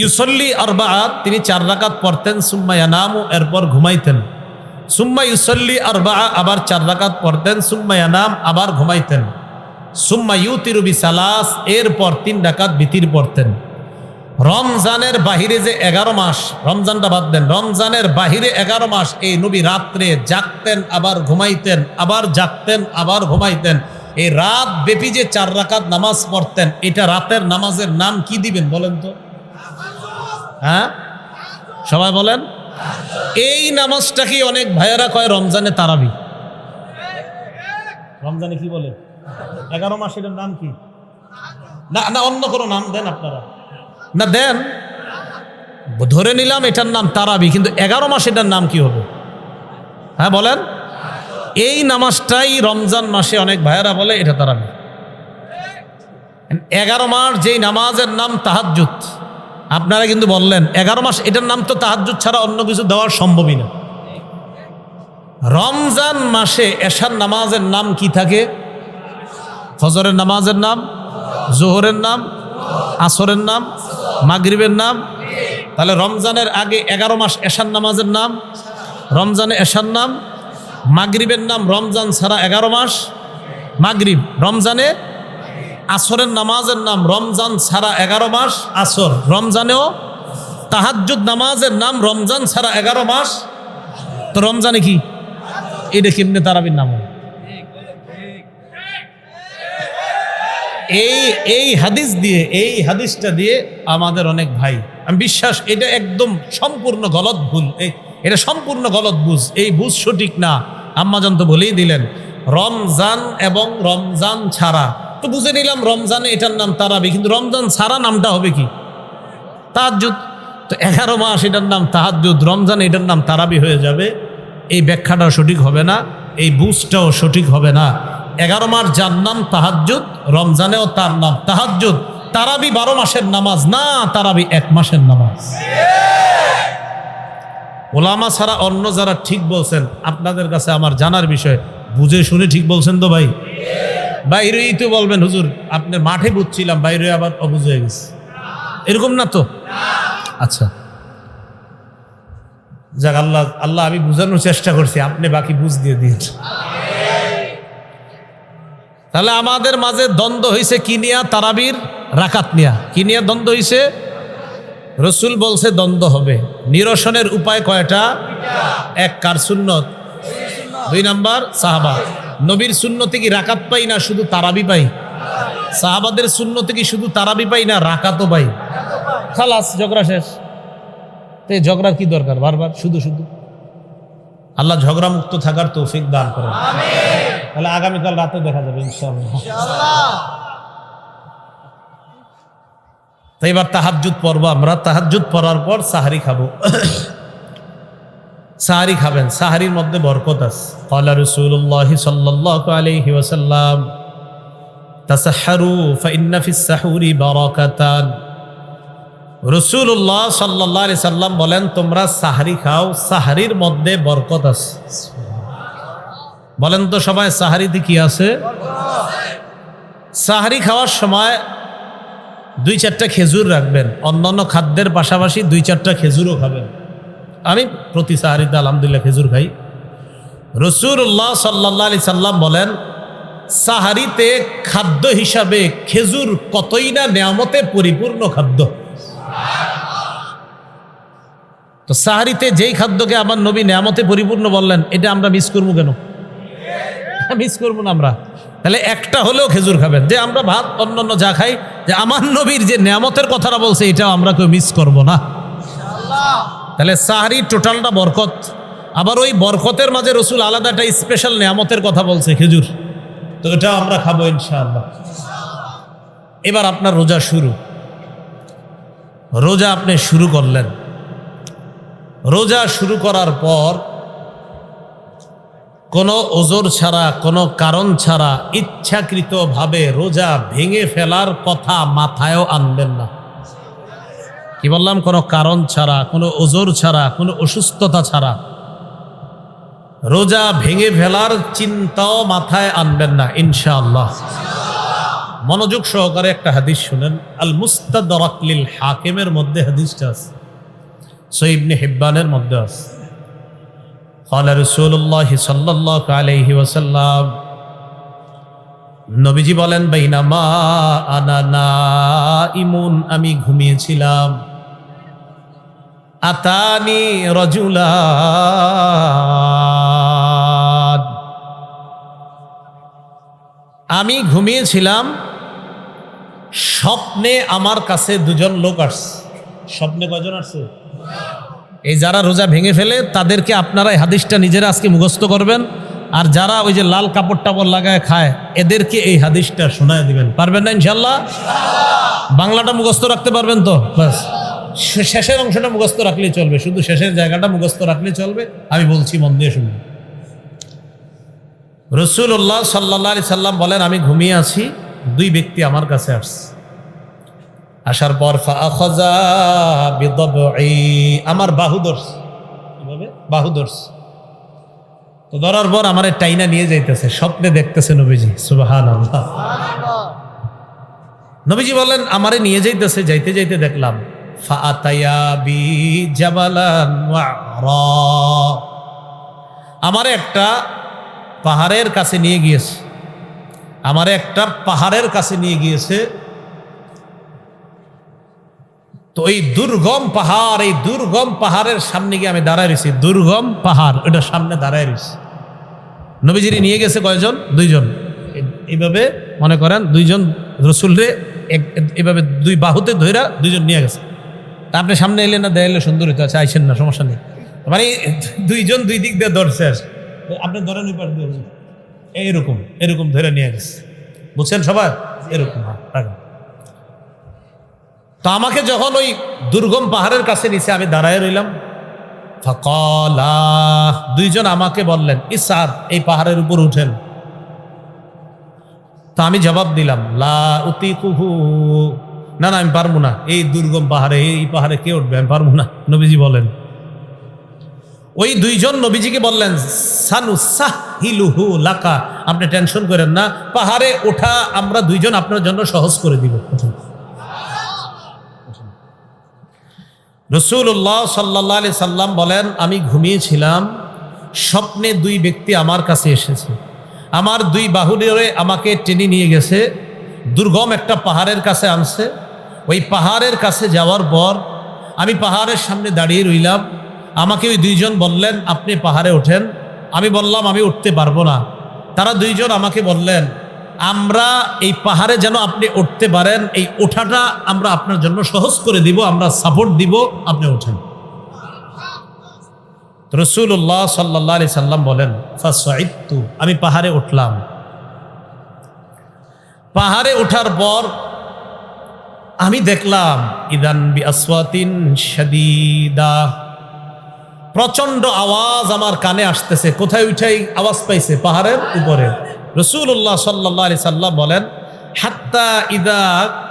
ইউসল্লি আরবাআত, তিনি 4 রাকাত পড়তেন, সুম্মা ইয়ানামু, এরপর ঘুমাইতেন, সুম্মা ইউসল্লি আরবাআ, আবার 4 রাকাত পড়তেন, সুম্মা ইয়ানাম, আবার ঘুমাইতেন, সুম্মা ইউতিরু বিসালাস, এরপর 3 রাকাত বিতির পড়তেন। রমজানের বাহিরে যে 11 মাস, রমজানটা বাদ দেন, রমজানের বাহিরে 11 মাস এই নবী রাত্রে জাগতেন আবার ঘুমাইতেন, আবার জাগতেন আবার ঘুমাইতেন। এই রাত ব্যাপী যে 4 রাকাত নামাজ পড়তেন, এটা রাতের নামাজের নাম কি দিবেন বলেন তো? হ্যাঁ, সবাই বলেন। এই নামাজটাকে অনেক ভাইয়েরা কয় রমজানে তারাবি। রমজানে কি বলে? 11 মাস, এটার নাম কি? না না, অন্য কোনো নাম দেন আপনারা, না দেন, ধরে নিলাম এটার নাম তারাবি, কিন্তু 11 মাস এটার নাম কি হবে? হ্যাঁ বলেন। এই নামাজটাই রমজান মাসে অনেক ভাইয়েরা বলে এটা তারাবি। 11 মাস যেই নামাজের নাম তাহাজ্জুদ, আপনারা কিন্তু বললেন 11 মাস, এটার নাম তো তাহাজ্জুদ ছাড়া অন্য কিছু দেওয়ার সম্ভবই না। রমজান মাসে এশার নামাজের নাম কি থাকে? ফজরের নামাজের নাম, জোহরের নাম, আসরের নাম, মাগরিবের নাম। তাহলে রমজানের আগে 11 মাস এশার নামাজের নাম, রমজানে এশার নাম, মাগরিবের নাম রমজান ছাড়া 11 মাস মাগরিব, রমজানে আসরের নামাজের নাম রমজান ছাড়া 11 মাস আসর, রমজানেও তাহাজ্জুদ নামাজের নাম রমজান ছাড়া 11 মাস। তো রমজানে কি এটা কেমনে তারাবির নাম? এই হাদিস দিয়ে, এই হাদিসটা দিয়ে আমাদের অনেক ভাই, আমি বিশ্বাস এটা একদম সম্পূর্ণ গলত ভুল, এটা সম্পূর্ণ গলত বুঝ, এই বুঝ সঠিক না। আম্মাজান তো বলেই দিলেন রমজান এবং রমজান ছাড়া, তো বুঝে নিলাম রমজানে এটার নাম তারাবি, কিন্তু রমজান ছাড়া নামটা হবে কি? তাহাজ্জুদ। তো 11 মাস এটার নাম তাহাজ্জুদ, রমজান এটার নাম তারাবি হয়ে যাবে। এই ব্যাখ্যাটাও সঠিক হবে না, এই বুঝটাও সঠিক হবে না। 11 মাস যার নাম তাহাজ্জুদ, রমজানেও তার নাম তাহাজ্জুদ। তারাবি 12 মাসের নামাজ না, তারাবি 1 মাসের নামাজ। ওলামা ছাড়া অন্য যারা ঠিক বলছেন, আপনাদের কাছে আমার জানার বিষয়, বুঝে শুনে ঠিক বলছেন তো ভাই? বাইরেই তো বলবেন হুজুর আপনার মাঠে বুঝছিলাম, বাইরে আবার অবুঝ হয়ে গেছে, এরকম না তো? আচ্ছা যাক, আল্লাহ আমি বুঝানোর চেষ্টা করছি, আপনি বাকি বুঝ দিয়ে দিয়েছেন। তাহলে আমাদের মাঝে দ্বন্দ্ব হয়েছে কি নিয়া? তারাবির রাকাত নিয়া। কি নিয়া দ্বন্দ্ব হয়েছে? রসুল বলছে দ্বন্দ্ব হবে, নিরসনের উপায় কয়টা? 1 কার সুন্নত, 2 নাম্বার সাহাবা। নবীর সুন্নতে কি রাকাত পাই না শুধু তারাবি পাই? সাহাবাদের সুন্নতে কি শুধু তারাবি পাই না রাকাতও পাই? খালাস, ঝগড়া শেষ। তো ঝগড়ার কি দরকার বারবার শুধু শুধু? আল্লাহ ঝগড়া মুক্ত থাকার তৌফিক দান করেন। তাহলে আগামীকাল রাতে দেখা যাবে ইনশাআল্লাহ। তো এবার তাহাজ্জুদ পড়বো আমরা, তাহাজ্জুদ পড়ার পর সাহারি খাবো। সাহারি খাবেন, সাহারির মধ্যে বরকত আছে। ক্বালা রাসূলুল্লাহ সাল্লাল্লাহু আলাইহি ওয়াসাল্লাম তাসাহহারু ফাইন্না ফিস সাহুরি বারাকাতান। রাসূলুল্লাহ সাল্লাল্লাহু আলাইহি সাল্লাম বলেন তোমরা সাহারি খাও, সাহারির মধ্যে বরকত আছে। বলেন তো সবাই সাহারিতে কি আছে? সাহারি খাওয়ার সময় 2-4টা খেজুর রাখবেন, অন্যান্য খাদ্যের পাশাপাশি 2-4টা খেজুরও খাবেন। আমি প্রতি সাহারিতে আলহামদুলিল্লাহ খেজুর খাই। রাসূলুল্লাহ সাল্লাল্লাহু আলাইহি সাল্লাম বলেন সাহারিতে খাদ্য হিসাবে খেজুর কতই না নিয়ামতে পরিপূর্ণ খাদ্য। তো সাহারিতে যেই খাদ্যকে আমার নবী নিয়ামতে পরিপূর্ণ বললেন, এটা আমরা মিস করবো কেন? মিস করবো না আমরা। তাহলে একটা হলেও খেজুর খাবেন, যে আমরা ভাত অন্যান্য যা খাই, যে আমার নবীর যে নিয়ামতের কথাটা বলছে এটাও আমরা কেউ মিস করব না। তাহলে সাহারি টোটালটা বরকত। আবার ওই বরকতের মাঝে রসুল আলাদা একটা স্পেশাল নিয়ামতের কথা বলছে খেজুর, তো এটাও আমরা খাবো ইনশাআল্লাহ। এবার আপনার রোজা শুরু, রোজা আপনি শুরু করলেন। রোজা শুরু করার পর কোনো ওজর ছাড়া, কোনো কারণ ছাড়া ইচ্ছাকৃতভাবে রোজা ভেঙে ফেলার কথা মাথায়ও আনবেন না। কি বললাম? কোনো কারণ ছাড়া, কোনো ওজর ছাড়া, কোনো অসুস্থতা ছাড়া রোজা ভেঙে ফেলার চিন্তাও মাথায় আনবেন না ইনশাআল্লাহ। মনোযোগ সহকারে একটা হাদিস শুনেন। আল মুস্তাদরাক লিল হাকিমের মধ্যে হাদিসটা আছে, সহিহ ইবনে হিব্বানের মধ্যে আছে। ক্বালা রাসূলুল্লাহ সাল্লাল্লাহু আলাইহি ওয়াসাল্লাম, নবীজি বলেন, বাইনামা আনা নাইমুন, আমি ঘুমিয়েছিলাম, আতানি রাজুলান, আমি ঘুমিয়েছিলাম, স্বপ্নে আমার কাছে দুজন লোক আসছে। স্বপ্নে কয়জন আসছে? এই যারা রোজা ভেঙে ফেলে তাদেরকে আপনারা এই হাদিসটা নিজেরা আজকে মুখস্থ করবেন, আর যারা ওই যে লাল কাপড় টাপড় লাগায় খায় এদেরকে এই হাদিসটা শোনায় দিবেন। পারবেন না ইনশাল্লাহ? বাংলাটা মুখস্থ রাখতে পারবেন তো? বাস শেষের অংশটা মুখস্থ রাখলেই চলবে, শুধু শেষের জায়গাটা মুখস্থ রাখলেই চলবে। আমি বলছি, মন দিয়ে শুনুন। রাসূলুল্লাহ সাল্লাল্লাহু আলাইহি সাল্লাম বলেন, আমি ঘুমিয়ে আছি, দুই ব্যক্তি আমার কাছে আসছে। আসার পর ফাআখাযা বিদবঈ, আমার বাহু ধরছে। কিভাবে? বাহু ধরছে। তো ধরার পর আমার টাইনা নিয়ে যাইতেছে, স্বপ্নে দেখতেছে নবীজি। সুবহানাল্লাহ। নবীজি বলেন, আমারে নিয়ে যাইতেছে, যাইতে যাইতে দেখলাম ফাআতায়া বি জাবালান ওয়া'রা, আমারে একটা পাহাড়ের কাছে নিয়ে গিয়েছে, আমারে একটা পাহাড়ের কাছে নিয়ে গিয়েছে। তো এই দুর্গম পাহাড়, এই দুর্গম পাহাড়ের সামনে গিয়ে আমি দাঁড়ায় রয়েছি। দুর্গম পাহাড়, ওটার সামনে দাঁড়ায় রয়েছি। নবীজিরি নিয়ে গেছে কয়জন? দুইজন। এইভাবে মনে করেন দুইজন রসুলরে এইভাবে দুই বাহুতে ধইরা দুইজন নিয়ে গেছে। তা আপনি সামনে এলে না, দেয়ালে সুন্দর হইতে আছে, আইসেন না, সমস্যা নেই। মানে দুইজন দুই দিক দিয়ে ধরছে, আপনি ধরেন ওই পাশ দিয়ে এইরকম এরকম ধরে নিয়ে গেছে। বুঝছেন সবাই? এরকম। তো আমাকে যখন ওই দুর্গম পাহাড়ের কাছে নিচে আমি দাঁড়ায় রইলাম, ফাকালা, দুইজন আমাকে বললেন, ইসআদ, এই পাহাড়ের উপর উঠেন। তো আমি জবাব দিলাম, লা উতিকুহু, না না আমি পারবো না, এই দুর্গম পাহাড়ে, এই পাহাড়ে কে উঠবে, আমি পারবো না। নবীজি বলেন, ওই দুইজন নবীজিকে বললেন, সানুসাহিলুহু লাকা, আপনি টেনশন করেন না, পাহাড়ে ওঠা আমরা দুইজন আপনার জন্য সহজ করে দিব। রাসূলুল্লাহ সাল্লাল্লাহু আলাইহি সাল্লাম বলেন, আমি ঘুমিয়েছিলাম, স্বপ্নে দুই ব্যক্তি আমার কাছে এসেছে, আমার দুই বাহু ধরে আমাকে টেনে নিয়ে গেছে, দুর্গম একটা পাহাড়ের কাছে আনছে। ওই পাহাড়ের কাছে যাওয়ার পর আমি পাহাড়ের সামনে দাঁড়িয়ে রইলাম। আমাকে ওই দুইজন বললেন, আপনি পাহাড়ে ওঠেন। আমি বললাম, আমি উঠতে পারবো না। তারা দুইজন আমাকে বললেন, আমরা এই পাহাড়ে যেন আপনি উঠতে পারেন, এই ওঠাটা আমরা আপনার জন্য সহজ করে দিব, আমরা সাপোর্ট দিব, আপনি ওঠেন। রাসূলুল্লাহ সাল্লাল্লাহু আলাইহি সাল্লাম বলেন, ফাসাইদতু, আমি পাহাড়ে উঠলাম। পাহাড়ে ওঠার পর আমি দেখলাম, ইদান বি আসওয়াতিন শাদীদা, প্রচন্ড আওয়াজ আমার কানে আসতেছে। কোথায় উঠাই আওয়াজ পাইছে? পাহাড়ের উপরে। রাসূলুল্লাহ সাল্লাল্লাহু আলাইহি সাল্লাম বলেন, হাত্তা ইদা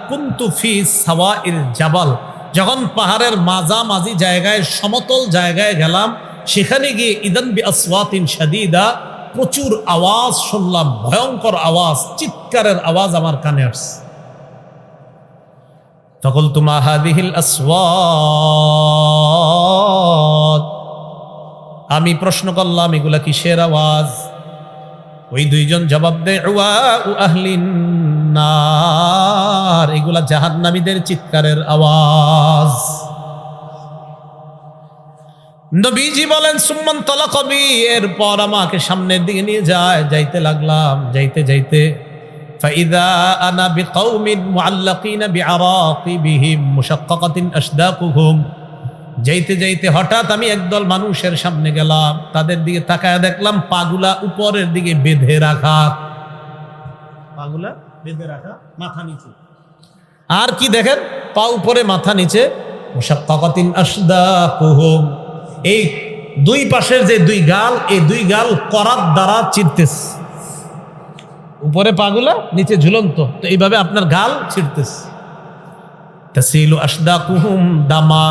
কুনতু ফি সাওয়াইল জাবাল, যখন পাহাড়ের মাঝামাঝি জায়গায়, সমতল জায়গায় গেলাম, সেখানে গিয়ে ইদান বি আসওয়াতিন শাদীদা, প্রচুর আওয়াজ শুনলাম, ভয়ঙ্কর আওয়াজ, চিৎকারের আওয়াজ আমার কানে আসছে। ফাকুলতু মা হাযিহিল আসওয়াত, আমি প্রশ্ন করলাম, এগুলা কিসের আওয়াজ? ওই দুইজন জবাব দেয়, উআউ আহলিন নার, এগুলা জাহান্নামীদের চিৎকারের আওয়াজ। নবীজি বলেন, সুম্মান তালাকা বি, এরপর আমাকে সামনের দিকে নিয়ে যায়, যাইতে লাগলাম। যাইতে যাইতে ফাইদা আনা বিকাউমিন মুআল্লাকিনা বিআরাকিবিহিম মুশাক্কাকাতিন আশদাকুহুম, যাইতে যাইতে হঠাৎ আমি একদল মানুষের সামনে গেলাম, তাদের দিকে তাকায় দেখলাম পাগুলা উপরের দিকে বেঁধে রাখা, পাগুলা বেঁধে রাখা, মাথা নিচে। আর কি দেখেন? পা উপরে মাথা নিচে। মুশাক্কাকাতিন আশদাকুহুম, এই দুই পাশের যে দুই গাল, এই দুই গাল করাত দ্বারা চিরতেছে, উপরে পাগুলা, নিচে ঝুলন্ত। তো এইভাবে আপনার গাল ছিঁড়তেছে। তাসিলু আশদাকুহুম দামা,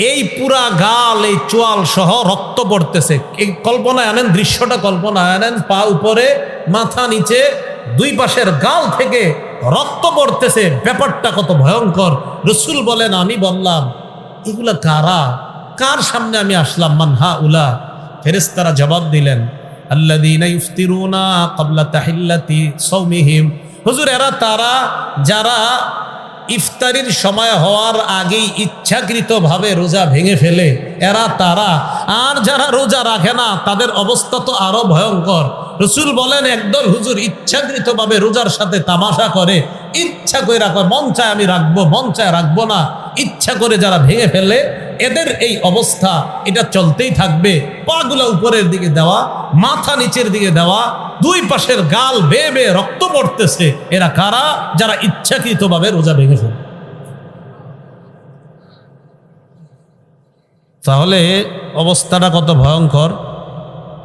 এই পুরা গাল, এই চোয়াল সহ রক্ত পড়তেছে। এই কল্পনায় আনেন, দৃশ্যটা কল্পনায় আনেন, পা উপরে মাথা নিচে, দুই পাশের গাল থেকে রক্ত পড়তেছে, ব্যাপারটা কত ভয়ঙ্কর। রাসূল বলেন, আমি বললাম এগুলা কারা, কার সামনে আমি আসলাম? মান হাউলা? ফেরেশতারা জবাব দিলেন, আল্লাযীনা ইফতিরুনা ক্বাবলা তাহিল্লাতি সাওমিহিম। হুজুর, এরা তারা যারা ইফতারির সময় হওয়ার আগেই ইচ্ছাকৃতভাবে রোজা ভেঙে ফেলে, এরা তারা। আর যারা রোজা রাখে না তাদের অবস্থা তো আরো ভয়ঙ্কর। রাসূল বলেন, একদল হুজুর ইচ্ছাকৃতভাবে রোজার সাথে তামাশা করে, ইচ্ছা করে রাখে, মন চায় আমি রাখবো, মন চায় রাখবো না, ইচ্ছা করে যারা ভেঙে ফেলে, এদের এই অবস্থা এটা চলতেই থাকবে। পাগুলা উপরের দিকে দেওয়া, মাথা নিচের দিকে দেওয়া, দুই পাশের গাল বেয়ে বেয়ে রক্ত পড়তেছে। এরা কারা? যারা ইচ্ছাকৃতভাবে রোজা ভেঙে ফেলে। তাহলে অবস্থাটা কত ভয়ঙ্কর।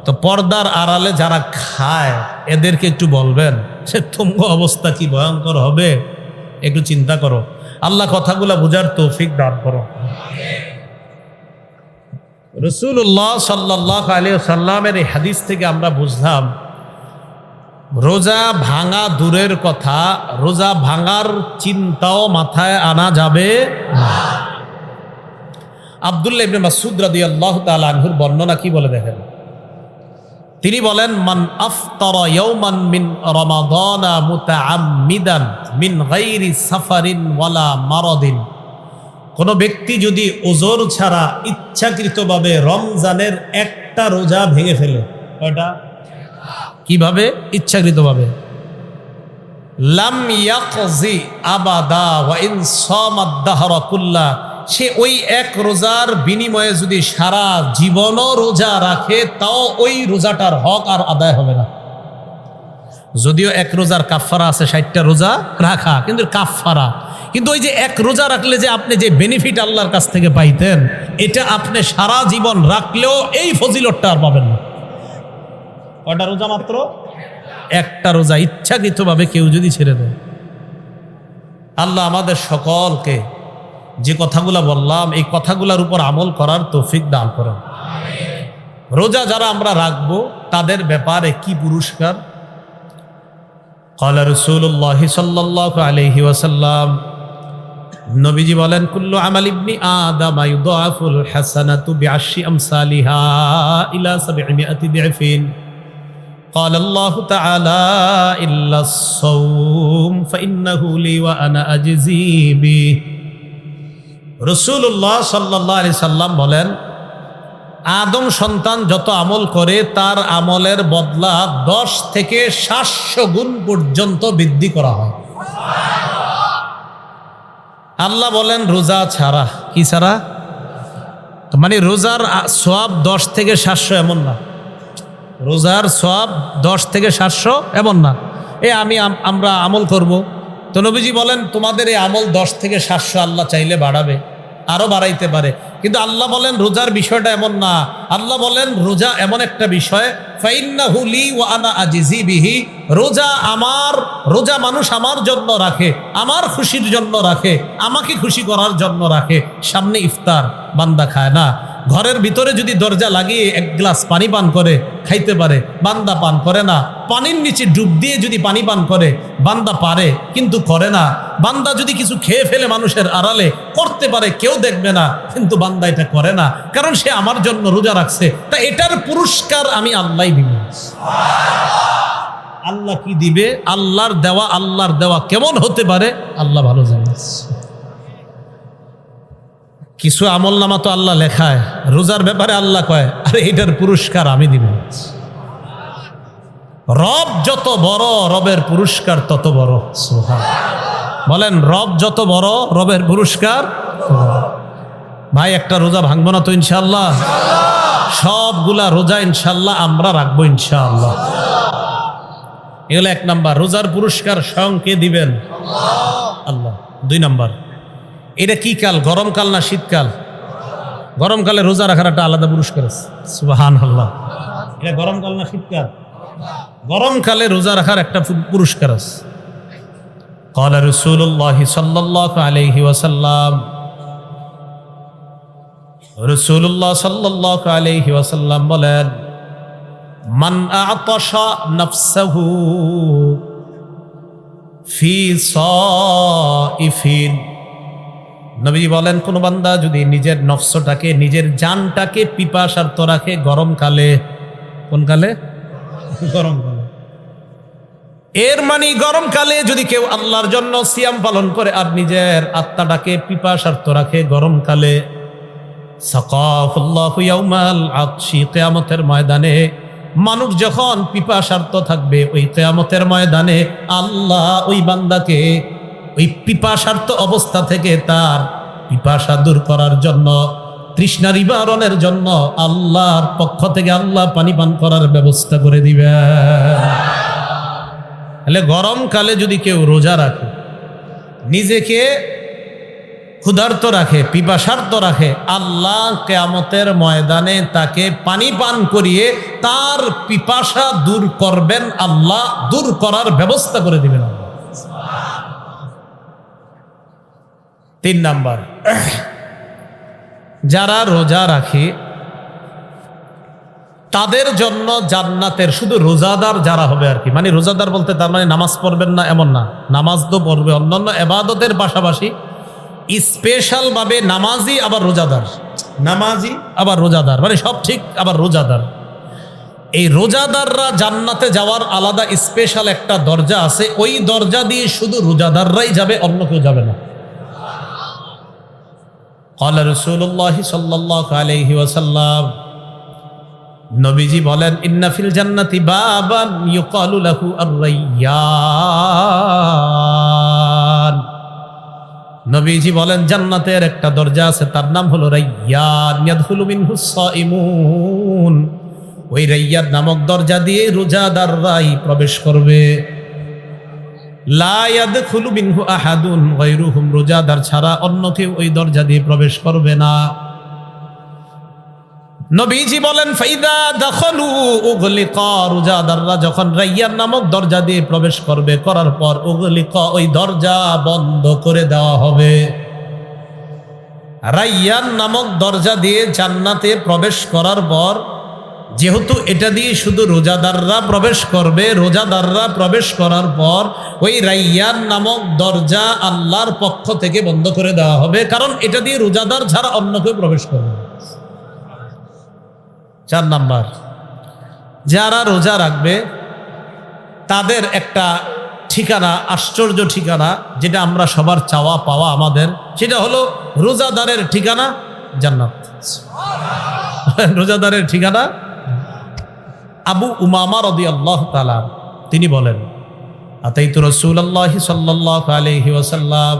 তো পর্দার আড়ালে যারা খায় এদেরকে একটু বলবেন সে তুঙ্গ অবস্থা কি ভয়ঙ্কর হবে, একটু চিন্তা করো। আল্লাহ কথাগুলা বুঝার তৌফিক দান করো। রাসূলুল্লাহ সাল্লাল্লাহু আলাইহি ওয়াসাল্লামের এই হাদিস থেকে আমরা বুঝলাম রোজা ভাঙা দূরের কথা, রোজা ভাঙার চিন্তাও মাথায় আনা যাবে না। আব্দুল্লাহ ইবনে মাসউদ রাদিয়াল্লাহু তাআলা আনহুর বর্ণনা কি বলে দেখেন। তিনি বলেন, মান আফতারা ইয়াওমান মিন রমাদানা মুতাআম্মিদান মিন গায়রি সাফারিন ওয়ালা মারাদিন। কোন ব্যক্তি যদি ওজর ছাড়া ইচ্ছাকৃতভাবে রমজানের একটা রোজা ভেঙে ফেলে, কয়টা? কিভাবে? ইচ্ছাকৃতভাবে। লাম ইয়াকজি আবাদা ওয়া ইন সামাদ দাহরা কুল্লা। সে ওই এক রোজার বিনিময়ে যদি সারা জীবনও রোজা রাখে তাও ওই রোজাটার হক আর আদায় হবে না। যদিও এক রোজার কাফফারা আছে, 60টা রোজা রাখা, কিন্তু কাফফারা। কিন্তু ওই যে এক রোজা রাখলে যে আপনি যে বেনিফিট আল্লাহর কাছ থেকে পাইতেন, এটা আপনি সারা জীবন রাখলেও এই ফজিলতটা আর পাবেন না। কয়টা রোজা? মাত্র একটা রোজা ইচ্ছাকৃতভাবে কেউ যদি ছেড়ে দেয়। আল্লাহ আমাদের সকলকে যে কথাগুলা বললাম এই কথাগুলার উপর আমল করার তৌফিক দান করেন। রোজা যারা আমরা রাখবো তাদের ব্যাপারে কি পুরস্কার? ক্বালা রাসূলুল্লাহ সাল্লাল্লাহু আলাইহি ওয়াসাল্লাম, নবীজি বলেন, কুল্লু আমাল ইবনি আদম ইউদাফুল হাসানাতু বিআশরি আমসালিহা ইলা 700 দিফিন। قال الله تعالى إلا الصوم فإنه لي وأنا أجزي به। রাসূলুল্লাহ সাল্লাল্লাহু আলাইহি সাল্লাম বলেন, আদম সন্তান যত আমল করে তার আমলের বদলা 10 থেকে 700 গুণ পর্যন্ত বৃদ্ধি করা হয়। আল্লাহ বলেন রোজা ছাড়া। কি ছাড়া? মানে রোজার সওয়াব 10 থেকে 700 এমন না। রোজার সওয়াব 10 থেকে 700 এমন না। আমরা আমল করব, তো নবীজি বলেন তোমাদের এই আমল 10 থেকে 700 আল্লাহ চাইলে বাড়াবে, আরো বাড়াইতে পারে। কিন্তু আল্লাহ বলেন রোজার বিষয়টা এমন না। আল্লাহ বলেন রোজা এমন একটা বিষয়, ফাইন্নাহু লি ওয়া আনা আজজি বিহি। রোজা আমার, রোজা মানুষ আমার জন্য রাখে, আমার খুশির জন্য রাখে, আমাকে খুশি করার জন্য রাখে। সামনে ইফতার, বান্দা খায় না। ঘরের ভিতরে যদি দরজা লাগিয়ে এক গ্লাস পানি পান করে খাইতে পারে, বান্দা পান করে না। পানির নিচে ডুব দিয়ে যদি পানি পান করে বান্দা পারে, কিন্তু করে না। বান্দা যদি কিছু খেয়ে ফেলে মানুষের আড়ালে করতে পারে, কেউ দেখবে না, কিন্তু বান্দা এটা করে না, কারণ সে আমার জন্য রোজা রাখছে। তা এটার পুরস্কার আমি আল্লাহই দিব। আল্লাহ কি দিবে? আল্লাহর দেওয়া কেমন হতে পারে আল্লাহ ভালো জানেন। কিছু আমল নামা তো আল্লাহ লেখায়, রোজার ব্যাপারে আল্লাহ কয় আরে এটার পুরস্কার আমি দিব। রব যত বড়, রবের পুরস্কার তত বড়। বলেন রব যত বড়, রবের পুরস্কার। ভাই একটা রোজা ভাঙবো না তো ইনশাআল্লাহ? সবগুলা রোজা ইনশাআল্লাহ আমরা রাখবো ইনশাআল্লাহ। এগুলো 1 নাম্বার। রোজার পুরস্কার স্বয়ং কে দিবেন? আল্লাহ। 2 নাম্বার, এটা কি কাল? গরমকাল না শীতকাল? গরমকালে রোজা রাখার একটা আলাদা পুরস্কার আছে। সুবহানাল্লাহ। এটা গরমকাল না শীতকাল? গরমকালে রোজা রাখার একটা পুরস্কার আছে। قال رسول الله صلى الله عليه وسلم, রাসূলুল্লাহ সাল্লাল্লাহু আলাইহি ওয়াসাল্লাম বলেন, মান আ'তাশা নাফসাহু ফি সাইফিন। নবী বলেন, কোন বান্দা যদি নিজের নফসটাকে, নিজের জানটাকে পিপাসার্ত রাখে গরমকালে, কোন কালে? গরমকালে। এর মানে গরমকালে যদি কেউ আল্লাহর জন্য সিয়াম পালন করে আর নিজের আত্মাটাকে পিপাসার্ত রাখে গরমকালে, সাকাহুল্লাহু ইয়াউমাল আতশি, কিয়ামতের ময়দানে মানুষ যখন পিপাসার্ত থাকবে, ওই কিয়ামতের ময়দানে আল্লাহ ওই বান্দাকে ওই পিপাসার্ত অবস্থা থেকে তার পিপাসা দূর করার জন্য, তৃষ্ণা নিবারণের জন্য আল্লাহর পক্ষ থেকে আল্লাহ পানি পান করার ব্যবস্থা করে দিবে। তাহলে গরমকালে যদি কেউ রোজা রাখে, নিজেকে ক্ষুধার্ত রাখে, পিপাসার্ত রাখে, আল্লাহ কিয়ামতের ময়দানে তাকে পানি পান করিয়ে তার পিপাসা দূর করবেন, আল্লাহ দূর করার ব্যবস্থা করে দিবেন। 3 নাম্বার, যারা রোজা রাখে তাদের জন্য জান্নাতের, শুধু রোজাদার যারা হবে আর কি, মানে রোজাদার বলতে তার মানে নামাজ পড়বেন না এমন না, নামাজ তো পড়বে, অন্যান্য ইবাদতের পাশাপাশি স্পেশাল ভাবে নামাজি আবার রোজাদার, নামাজি আবার রোজাদার, মানে সব ঠিক আবার রোজাদার। এই রোজাদাররা জান্নাতে যাওয়ার আলাদা স্পেশাল একটা দরজা আছে, ওই দরজা দিয়ে শুধু রোজাদাররাই যাবে, অন্য কেউ যাবে না। ক্বালা রাসূলুল্লাহ সাল্লাল্লাহু আলাইহি ওয়াসাল্লাম, নবীজি বলেন, ইন্না ফিল জান্নাতি বাবান ইউকালু লাহু আর-রায়্যান। নবীজি বলেন, জান্নাতের একটা দরজা আছে, তার নাম হলো রায়্যান, ইয়াদখুলু মিনহুস সাইমুন। ওই রায়্যান নামক দরজা দিয়ে রোজাদাররাই প্রবেশ করবে। লা ইয়াদখুলু মিনহু আহাদুন গায়রুহুম, রোজাদার ছাড়া অন্য কেউ ওই দরজা দিয়ে প্রবেশ করবে না। নবীজি বলেন, ফাইদা দাখালু উগলিকা, রোজাদাররা যখন রায়্যান নামক দরজা দিয়ে প্রবেশ করবে, করার পর উগলিকা, ওই দরজা বন্ধ করে দেওয়া হবে। রায়্যান নামক দরজা দিয়ে জান্নাতে প্রবেশ করার পর, যেহেতু এটা দিয়ে শুধু রোজাদাররা প্রবেশ করবে, রোজাদাররা প্রবেশ করার পর ওই রায়্যান নামক দরজা আল্লাহর পক্ষ থেকে বন্ধ করে দেওয়া হবে, কারণ এটা দিয়ে রোজাদার ছাড়া অন্য কেউ প্রবেশ করবে না। 4 নাম্বার, যারা রোজা রাখবে তাদের একটা ঠিকানা, আশ্চর্য ঠিকানা, যেটা আমরা সবার চাওয়া পাওয়া আমাদের, সেটা হলো রোজাদারের ঠিকানা জান্নাত। রোজাদারের ঠিকানা। আবু উমামা রাদিয়াল্লাহু তাআলা তিনি বলেন, আতাইতু রাসূলুল্লাহ সাল্লাল্লাহু আলাইহি ওয়াসাল্লাম,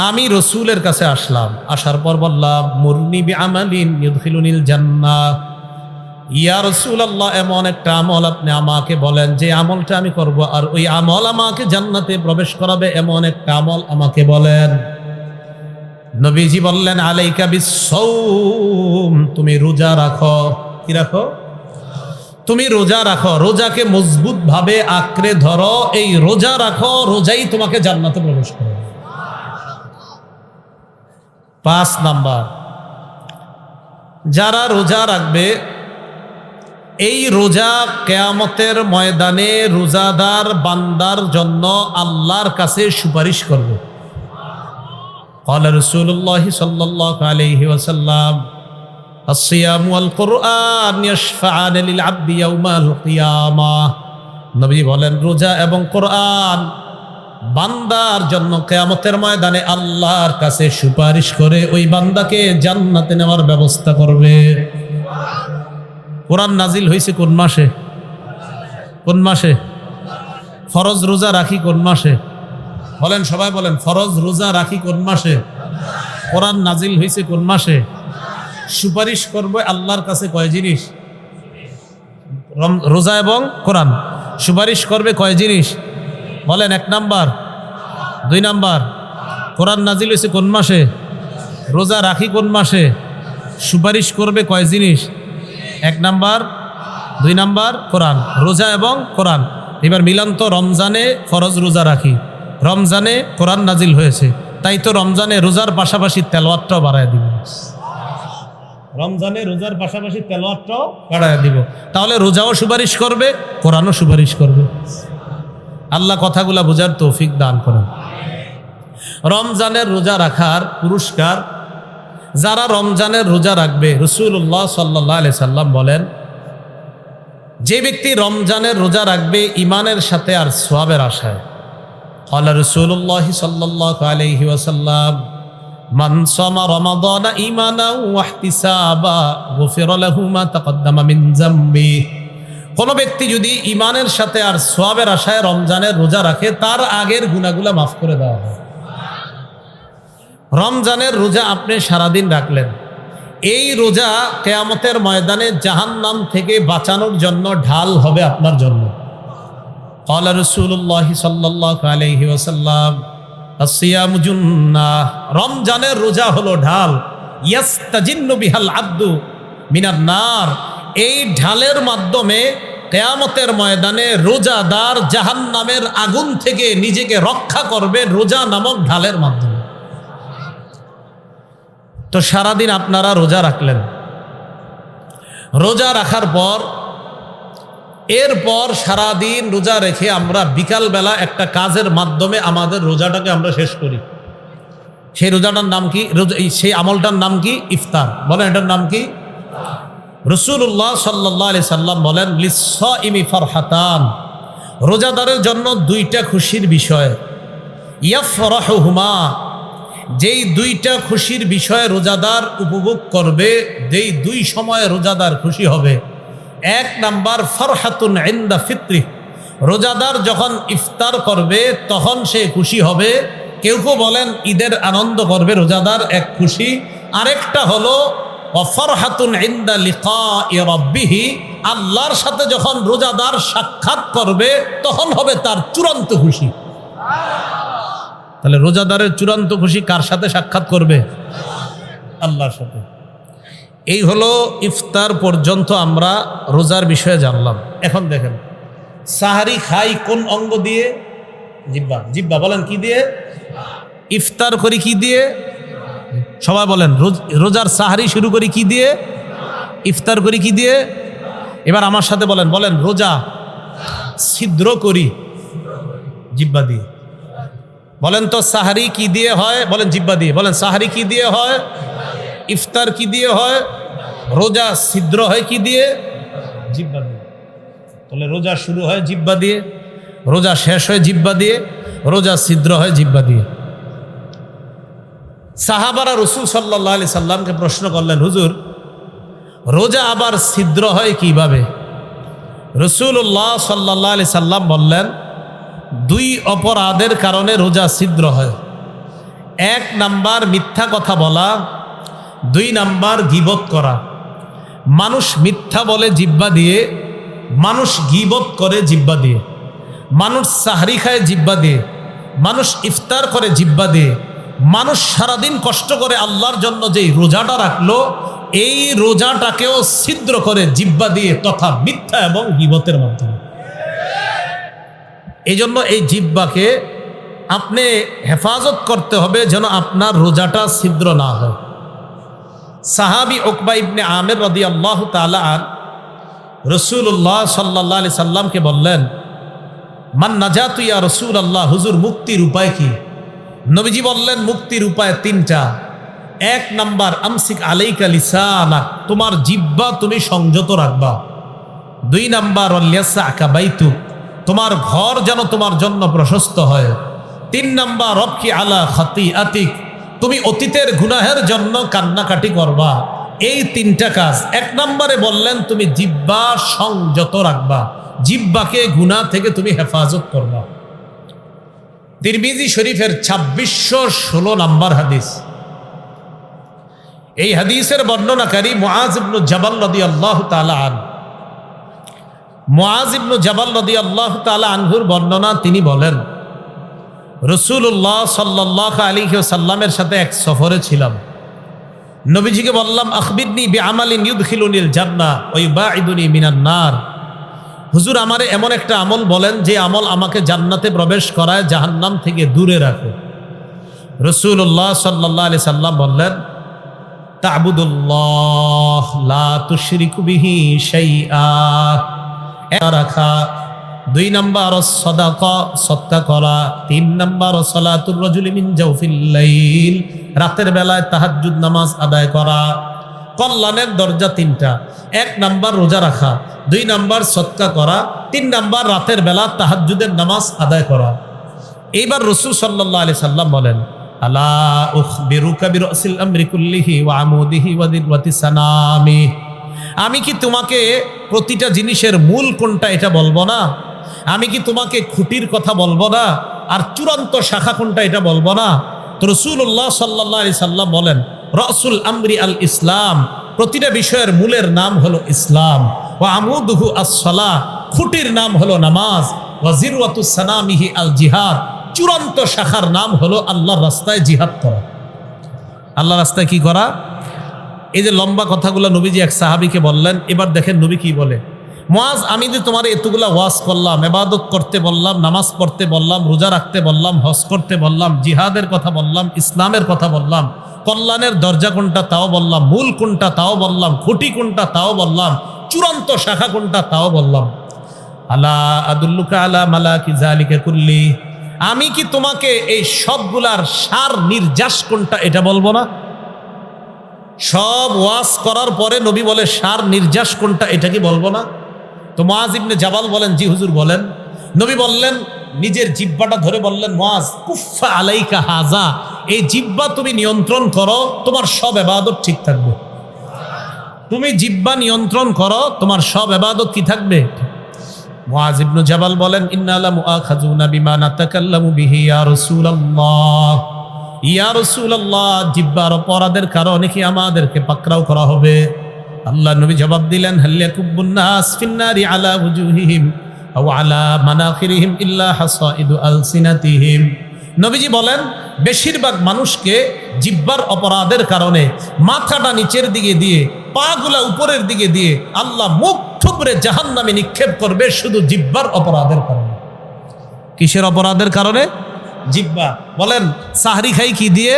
আমি রসুলের কাছে আসলাম, আসার পর বললাম, মুরনি বিআমালিন ইউদখিলুনিল জান্নাহ, ইয়া রাসূলুল্লাহ, এমন একটা আমল আপনি আমাকে বলেন যে আমলটা আমি করব আর ওই আমল আমাকে জান্নাতে প্রবেশ করাবে, এমন একটা আমল আমাকে বলেন। নবীজি বললেন, আলাইকা বিস-সাওম, তুমি রোজা রাখো। কি রাখো? তুমি রোজা রাখো, রোজাকে মজবুত ভাবে আঁকড়ে ধরো, এই রোজা রাখো, রোজাই তোমাকে জান্নাতে প্রবেশ করাবে। 5 নাম্বার, যারা রোজা রাখবে, এই রোজা কিয়ামতের ময়দানে রোজাদার বান্দার জন্য আল্লাহর কাছে সুপারিশ করবে। ক্বালা রাসূলুল্লাহ সাল্লাল্লাহু আলাইহি ওয়াসাল্লাম, আস-সিয়ামু ওয়াল কুরআন ইয়াশফাআন লিল আবদি ইয়াউমাল কিয়ামাহ। নবী বলেন, রোজা এবং কোরআন বান্দার জন্য কিয়ামতের ময়দানে আল্লাহর কাছে সুপারিশ করে ওই বান্দাকে জান্নাতে নেওয়ার ব্যবস্থা করবে। কোরআন নাজিল হয়েছে কোন মাসে? কোন মাসে? ফরজ রোজা রাখি কোন মাসে? বলেন, সবাই বলেন, ফরজ রোজা রাখি কোন মাসে? কোরআন নাজিল হয়েছে কোন মাসে? সুপারিশ করবে আল্লাহর কাছে কয় জিনিস? রোজা এবং কোরআন। সুপারিশ করবে কয় জিনিস? বলেন, 1 নাম্বার, 2 নাম্বার, কোরআন নাজিল হয়েছে কোন মাসে? রোজা রাখি কোন মাসে? সুপারিশ করবে কয় জিনিস? 1 নাম্বার, 2 নাম্বার, কোরআন। রোজা এবং কোরআন। এবার মিলান তো, রমজানে ফরজ রোজা রাখি, রমজানে কোরআন নাজিল হয়েছে, তাই তো রমজানে রোজার পাশাপাশি তেলাওয়াতটাও বাড়ায় দিব। রমজানে রোজার পাশাপাশি তেলাওয়াতটাও বাড়ায় দিব, তাহলে রোজাও সুপারিশ করবে, কোরআনও সুপারিশ করবে। আল্লাহ কথাগুলা বোঝার তৌফিক দান করেন। রমজানের রোজা রাখার পুরস্কার, যারা রমজানের রোজা রাখবে, রাসূলুল্লাহ সাল্লাল্লাহু আলাইহি সাল্লাম বলেন, যে ব্যক্তি রমজানের রোজা রাখবে ইমানের সাথে আর সওয়াবের আশায়, ক্বালা রাসূলুল্লাহ সাল্লাল্লাহু আলাইহি ওয়াসাল্লাম, মান সামা রমাদানা ঈমানান ওয়া ইহতিসাবা গুফিরা লাহু মা তাকদ্দামা মিন যামবি। কোন ব্যক্তি যদি ইমানের সাথে আর সওয়াবের আশায় রমজানের রোজা রাখে, তার আগের গুনাহগুলো মাফ করে দেওয়া হয়। রমজানের রোজা আপনি সারাদিন রাখলেন, এই রোজা কিয়ামতের ময়দানে জাহান্নাম থেকে বাঁচানোর জন্য ঢাল হবে আপনার জন্য। ক্বালা রাসূলুল্লাহ সাল্লাল্লাহু আলাইহি ওয়াসাল্লাম, আসিয়ামু জুন্নাহ, রমজানের রোজা হলো ঢাল, ইয়াস্তাজিন্নু বিহাল আব্দু মিনান নার, এই ঢালের মাধ্যমে কিয়ামতের ময়দানে রোজাদার জাহান্নামের আগুন থেকে নিজেকে রক্ষা করবে রোজা নামক ঢালের মাধ্যমে। তো সারাদিন আপনারা রোজা রাখলেন, রোজা রাখার পর এরপর সারাদিন রোজা রেখে আমরা বিকালবেলা একটা কাজের মাধ্যমে আমাদের রোজাটাকে আমরা শেষ করি। সেই রোজাটার নাম কি? সেই আমলটার নাম কি? ইফতার। বলেন এটার নাম কি? রাসূলুল্লাহ সাল্লাল্লাহু আলাইহি সাল্লাম বলেন, লিস-সাইমি ফারহাতান, রোজাদারের জন্য দুইটা খুশির বিষয়, ইয়াফরাহুমা, যেই দুইটা খুশির বিষয়ে রোজাদার উপভোগ করবে, যেই দুই সময়ে রোজাদার খুশি হবে। এক নাম্বার, ফারহাতুন ইনদা ফিত্রি, রোজাদার যখন ইফতার করবে তখন সে খুশি হবে। কেউ কেউ বলেন ঈদের আনন্দ করবে রোজাদার, এক খুশি। আরেকটা হলো ফারহাতুন ইনদা লিকাই রাব্বিহি, আল্লাহর সাথে যখন রোজাদার সাক্ষাৎ করবে তখন হবে তার চূড়ান্ত খুশি। তাহলে রোজাদারের চূড়ান্ত খুশি কার সাথে সাক্ষাৎ করবে? আল্লাহর সাথে। এই হলো ইফতার পর্যন্ত আমরা রোজার বিষয়ে জানলাম। এখন দেখেন, সাহারি খাই কোন অঙ্গ দিয়ে? জিহ্বা। জিহ্বা। বলেন কি দিয়ে? ইফতার করি কি দিয়ে? সবাই বলেন, রোজার সাহারি শুরু করি কি দিয়ে? ইফতার করি কি দিয়ে? এবার আমার সাথে বলেন, বলেন রোজা ছিদ্র করি জিহ্বা দিয়ে। বলেন তো সাহারি কি দিয়ে হয়? বলেন জিহ্বা দিয়ে। বলেন সাহারি কি দিয়ে হয়? ইফতার কি দিয়ে হয়? রোজা ছিদ্র হয় কি দিয়ে? জিহ্বা দিয়ে। তাহলে রোজা শুরু হয় জিহ্বা দিয়ে, রোজা শেষ হয় জিহ্বা দিয়ে, রোজা ছিদ্র হয় জিহ্বা দিয়ে। সাহাবারা রাসূল সাল্লাল্লাহু আলাইহি সাল্লামকে প্রশ্ন করলেন, হুজুর রোজা আবার ছিদ্র হয় কিভাবে? রাসূলুল্লাহ সাল্লাল্লাহু আলাইহি সাল্লাম বললেন, দুই অপরাধের কারণে রোজা ছিদ্র হয়। এক নাম্বার মিথ্যা কথা বলা, দুই নাম্বার গীবত করা। মানুষ মিথ্যা বলে জিহ্বা দিয়ে, মানুষ গীবত করে জিহ্বা দিয়ে, মানুষ সাহরি খায় জিহ্বা দিয়ে, মানুষ ইফতার করে জিহ্বা দিয়ে, মানুষ সারাদিন কষ্ট করে আল্লাহর জন্য যেই রোজাটা রাখলো, এই রোজাটাকেও ছিদ্র করে জিহ্বা দিয়ে, তথা মিথ্যা এবং গীবতের মাধ্যমে। এই জন্য এই জিহ্বাকে আপনি হেফাজত করতে হবে যেন আপনার রোজাটা ছিদ্র না হয়। সাহাবী উকবা ইবনে আমির রাদিয়াল্লাহু তাআলা আনহু রাসূলুল্লাহ সাল্লাল্লাহু আলাইহি সাল্লামকে বললেন, মান নাজাতু ইয়া রাসূলুল্লাহ, হুজুর মুক্তির উপায় কি? নবীজি বললেন, মুক্তির উপায় তিনটা। এক নাম্বার, আমসিক আলাইকা লিসানাক, তোমার জিহ্বা তুমি সংযত রাখবা। দুই নাম্বার, ওয়ালিয়াসআকা বাইতুক, তোমার ঘর যেন তোমার জন্য প্রশস্ত হয়। তিন নাম্বার, রবকি আলা খাতিআতিক, তুমি অতীতের গুনাহের জন্য কান্নাকাটি করবা। এই তিনটা কাজ। এক নম্বরে বললেন তুমি জিহ্বা সংযত রাখবা, জিহ্বাকে গুনাহ থেকে তুমি হেফাজত করবা। তিরমিজি শরীফের 2616 নম্বর হাদিস। এই হাদিসের বর্ণনাকারী মুআজ ইবনে জাবাল রাদিয়াল্লাহু তাআলা আনহু। মুআজ ইবনে জাবাল রাদিয়াল্লাহু তাআলা আনহুর বর্ণনা, তিনি বলেন, রাসূলুল্লাহ সাল্লাল্লাহু আলাইহি ওয়াসাল্লামের সাথে এক সফরে ছিলাম। নবীজিকে বললাম, আখবিরনি বিআমালিন ইউদখিলুনিল জান্নাহ ওয়া ইউবাইদুনি মিনান নার, হুজুর আমারে এমন একটা আমল বলেন যে আমল আমাকে জান্নাতে প্রবেশ করায়, জাহান্নাম থেকে দূরে রাখে। রাসূলুল্লাহ সাল্লাল্লাহু আলাইহি সাল্লাম বললেন, তা'বুদুল্লাহ লা তুশরিকু বিহি শাইআ, রাখা 2 নাম্বার সাদাকা, সদকা করা। 3 নাম্বার সালাতুর রাজুলি মিন জাওফিল লাইল, রাতের বেলায় তাহাজ্জুদ নামাজ আদায় করা। কল্যাণের দরজা 3টা। 1 নাম্বার রোজা রাখা, 2 নাম্বার সদকা করা, 3 নাম্বার রাতের বেলা তাহাজ্জুদের নামাজ আদায় করা। এইবার রাসূল সাল্লাল্লাহু আলাইহি সাল্লাম বলেন, আলা উখবিরুকা বিরাসিল আমরি কুল্লিহি ওয়া আমুদিহি ওয়া দিরওয়াতি সানামি, আমি কি তোমাকে প্রতিটা জিনিসের মূল কোনটা এটা বলবো না? আমি কি তোমাকে খুঁটির কথা বলবো না? আর চূড়ান্ত শাখা কোনটা এটা বলবো না? তো রাসূলুল্লাহ সাল্লাল্লাহু আলাইহি সাল্লাম বলেন, রাসুল আমরি আল ইসলাম, প্রতিটা বিষয়ের মূলের নাম হলো ইসলাম। ওয়া আমুদুহু আস-সালাহ, খুঁটির নাম হলো নামাজ। ওয়া জিরওয়াতুস সানামিহি আল জিহাদ, চূড়ান্ত শাখার নাম হলো আল্লাহর রাস্তায় জিহাদ করা। আল্লাহর রাস্তায় কি করা? এই যে লম্বা কথাগুলো নবীজি এক সাহাবীকে বললেন। এবার দেখেন নবী কি বলে, মুআজ, আমি যে তোমার এতগুলা ওয়াজ করলাম, ইবাদত করতে বললাম, নামাজ পড়তে বললাম, রোজা রাখতে বললাম, হজ করতে বললাম, জিহাদের কথা বললাম, ইসলামের কথা বললাম, কল্যাণের দরজা কোনটা তাও বললাম, মূল কোনটা তাও বললাম, খুঁটি কোনটা তাও বললাম, চূড়ান্ত শাখা কোনটা তাও বললাম। আলা আদুল্লুকা আলা মালাকি যালিকা কুল্লি, আমি কি তোমাকে এই সবগুলার সার নির্যাস কোনটা এটা বলবো না? সব ওয়াজ করার পরে নবী বলে সার নির্যাস কোনটা এটা কি বলবো না? তো মুআজ ইবনে জাবাল বলেন, জি হুজুর বলেন। নবী বললেন, নিজের জিহ্বাটা ধরে বললেন, মুআজ কুফা আলাইকা হাজা, এই জিহ্বা তুমি নিয়ন্ত্রণ করো, তোমার সব ইবাদত ঠিক থাকবে। তুমি জিহ্বা নিয়ন্ত্রণ করো, তোমার সব ইবাদত কি থাকবে? মুআজ ইবনে জাবাল বলেন, ইন্না লা মুআখাযুনা বিমা নাতাকাল্লামু বিহি ইয়া রাসূলুল্লাহ, ইয়া রাসূলুল্লাহ, জিহ্বার অপরাধের কারণে কি আমাদেরকে পাকড়াও করা হবে? আল্লাহ নবী জবাব দিলেন, হাল ইয়াকুব্বুন নাস ফিন্নারি আলা ওয়ুজুহিহিম আও আলা মানাখিরিহিম ইল্লা হাসাইদু আলসিনাতিহিম। নবীজি বলেন, বেশিরভাগ মানুষকে জিহ্বার অপরাধের কারণে মাথাটা নিচের দিকে দিয়ে, পাগুলা উপরের দিকে দিয়ে আল্লাহ মুখ থুবড়ে জাহান্নামে নিক্ষেপ করবে, শুধু জিহ্বার অপরাধের কারণে। কিসের অপরাধের কারণে? জিহ্বা। বলেন, সাহরি খাই কি দিয়ে?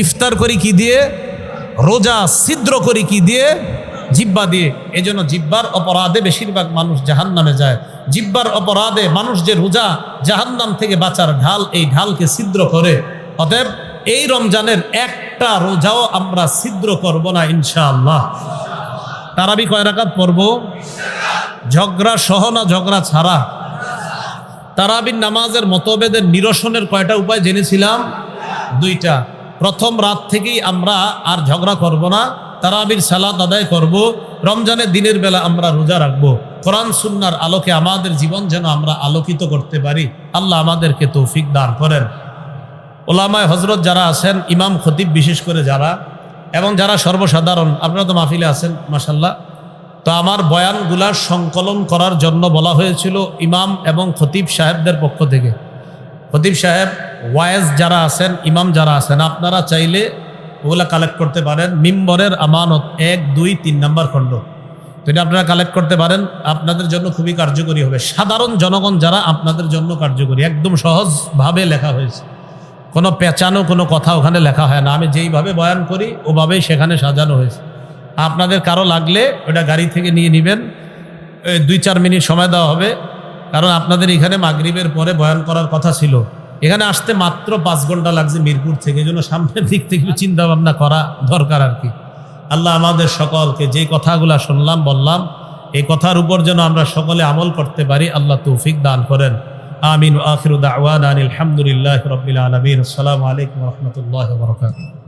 ইফতার করি কি দিয়ে? রোজা ছিদ্র করি কি দিয়ে? জিহ্বা দিয়ে। এই জন্য জিহ্বার অপরাধে বেশিরভাগ মানুষ জাহান্নামে যায়। জিহ্বার অপরাধে মানুষ যে রোজা জাহান্নাম থেকে বাঁচার ঢাল, এই ঢালকে ছিদ্র করে। অতএব এই রমজানের একটা রোজাও আমরা ছিদ্র করব না ইনশাআল্লাহ। তারাবি কয় রাকাত পড়ব? ঝগড়া সহ না ঝগড়া ছাড়া? তারাবির নামাজের মতভেদের নিরসনের কয়টা উপায় জেনেছিলাম? 2টা। প্রথম রাত থেকেই আমরা আর ঝগড়া করব না, তারাবির সালাত আদায় করব। রমজানের দিনের বেলা আমরা রোজা রাখবো। কোরআন সুন্নাহর আলোকে আমাদের জীবন যেন আমরা আলোকিত করতে পারি। আল্লাহ আমাদেরকে তৌফিক দান করেন। ওলামায়ে হযরত যারা আছেন, ইমাম খতিব বিশেষ করে যারা, এবং যারা সর্বসাধারণ, আপনারা তো মাহফিলে আছেন মাশাআল্লাহ, তো আমার বয়ানগুলার সংকলন করার জন্য বলা হয়েছিল ইমাম এবং খতিব সাহেবদের পক্ষ থেকে। খতিব সাহেব, ওয়াইজ যারা আছেন, ইমাম যারা আছেন, আপনারা চাইলে ওগুলা কালেক্ট করতে পারেন। মিম্বরের আমানত 1, 2, 3 নাম্বার খণ্ড, তো এটা আপনারা কালেক্ট করতে পারেন। আপনাদের জন্য খুবই কার্যকরী হবে। সাধারণ জনগণ যারা, আপনাদের জন্য কার্যকরী। একদম সহজভাবে লেখা হয়েছে, কোনো পেঁচানো কোনো কথা ওখানে লেখা হয় না। আমি যেইভাবে বয়ান করি ওভাবেই সেখানে সাজানো হয়েছে। আপনাদের কারো লাগলে ওটা গাড়ি থেকে নিয়ে নেবেন। 2-4 মিনিট সময় দেওয়া হবে, কারণ আপনাদের এখানে মাগরিবের পরে বয়ান করার কথা ছিল। এখানে আসতে মাত্র 5 ঘন্টা লাগছে মিরপুর থেকে। এই জন্য সামনের দিক থেকে চিন্তা ভাবনা করা দরকার আর কি। আল্লাহ আমাদের সকলকে যে কথাগুলা শুনলাম বললাম, এই কথার উপর যেন আমরা সকলে আমল করতে পারি, আল্লাহ তৌফিক দান করেন। আমিন। আখিরু দাওয়ানা আলহামদুলিল্লাহি রাব্বিল আলামিন। আসসালামু আলাইকুম ওয়া রাহমাতুল্লাহি ওয়া বারাকাতুহু।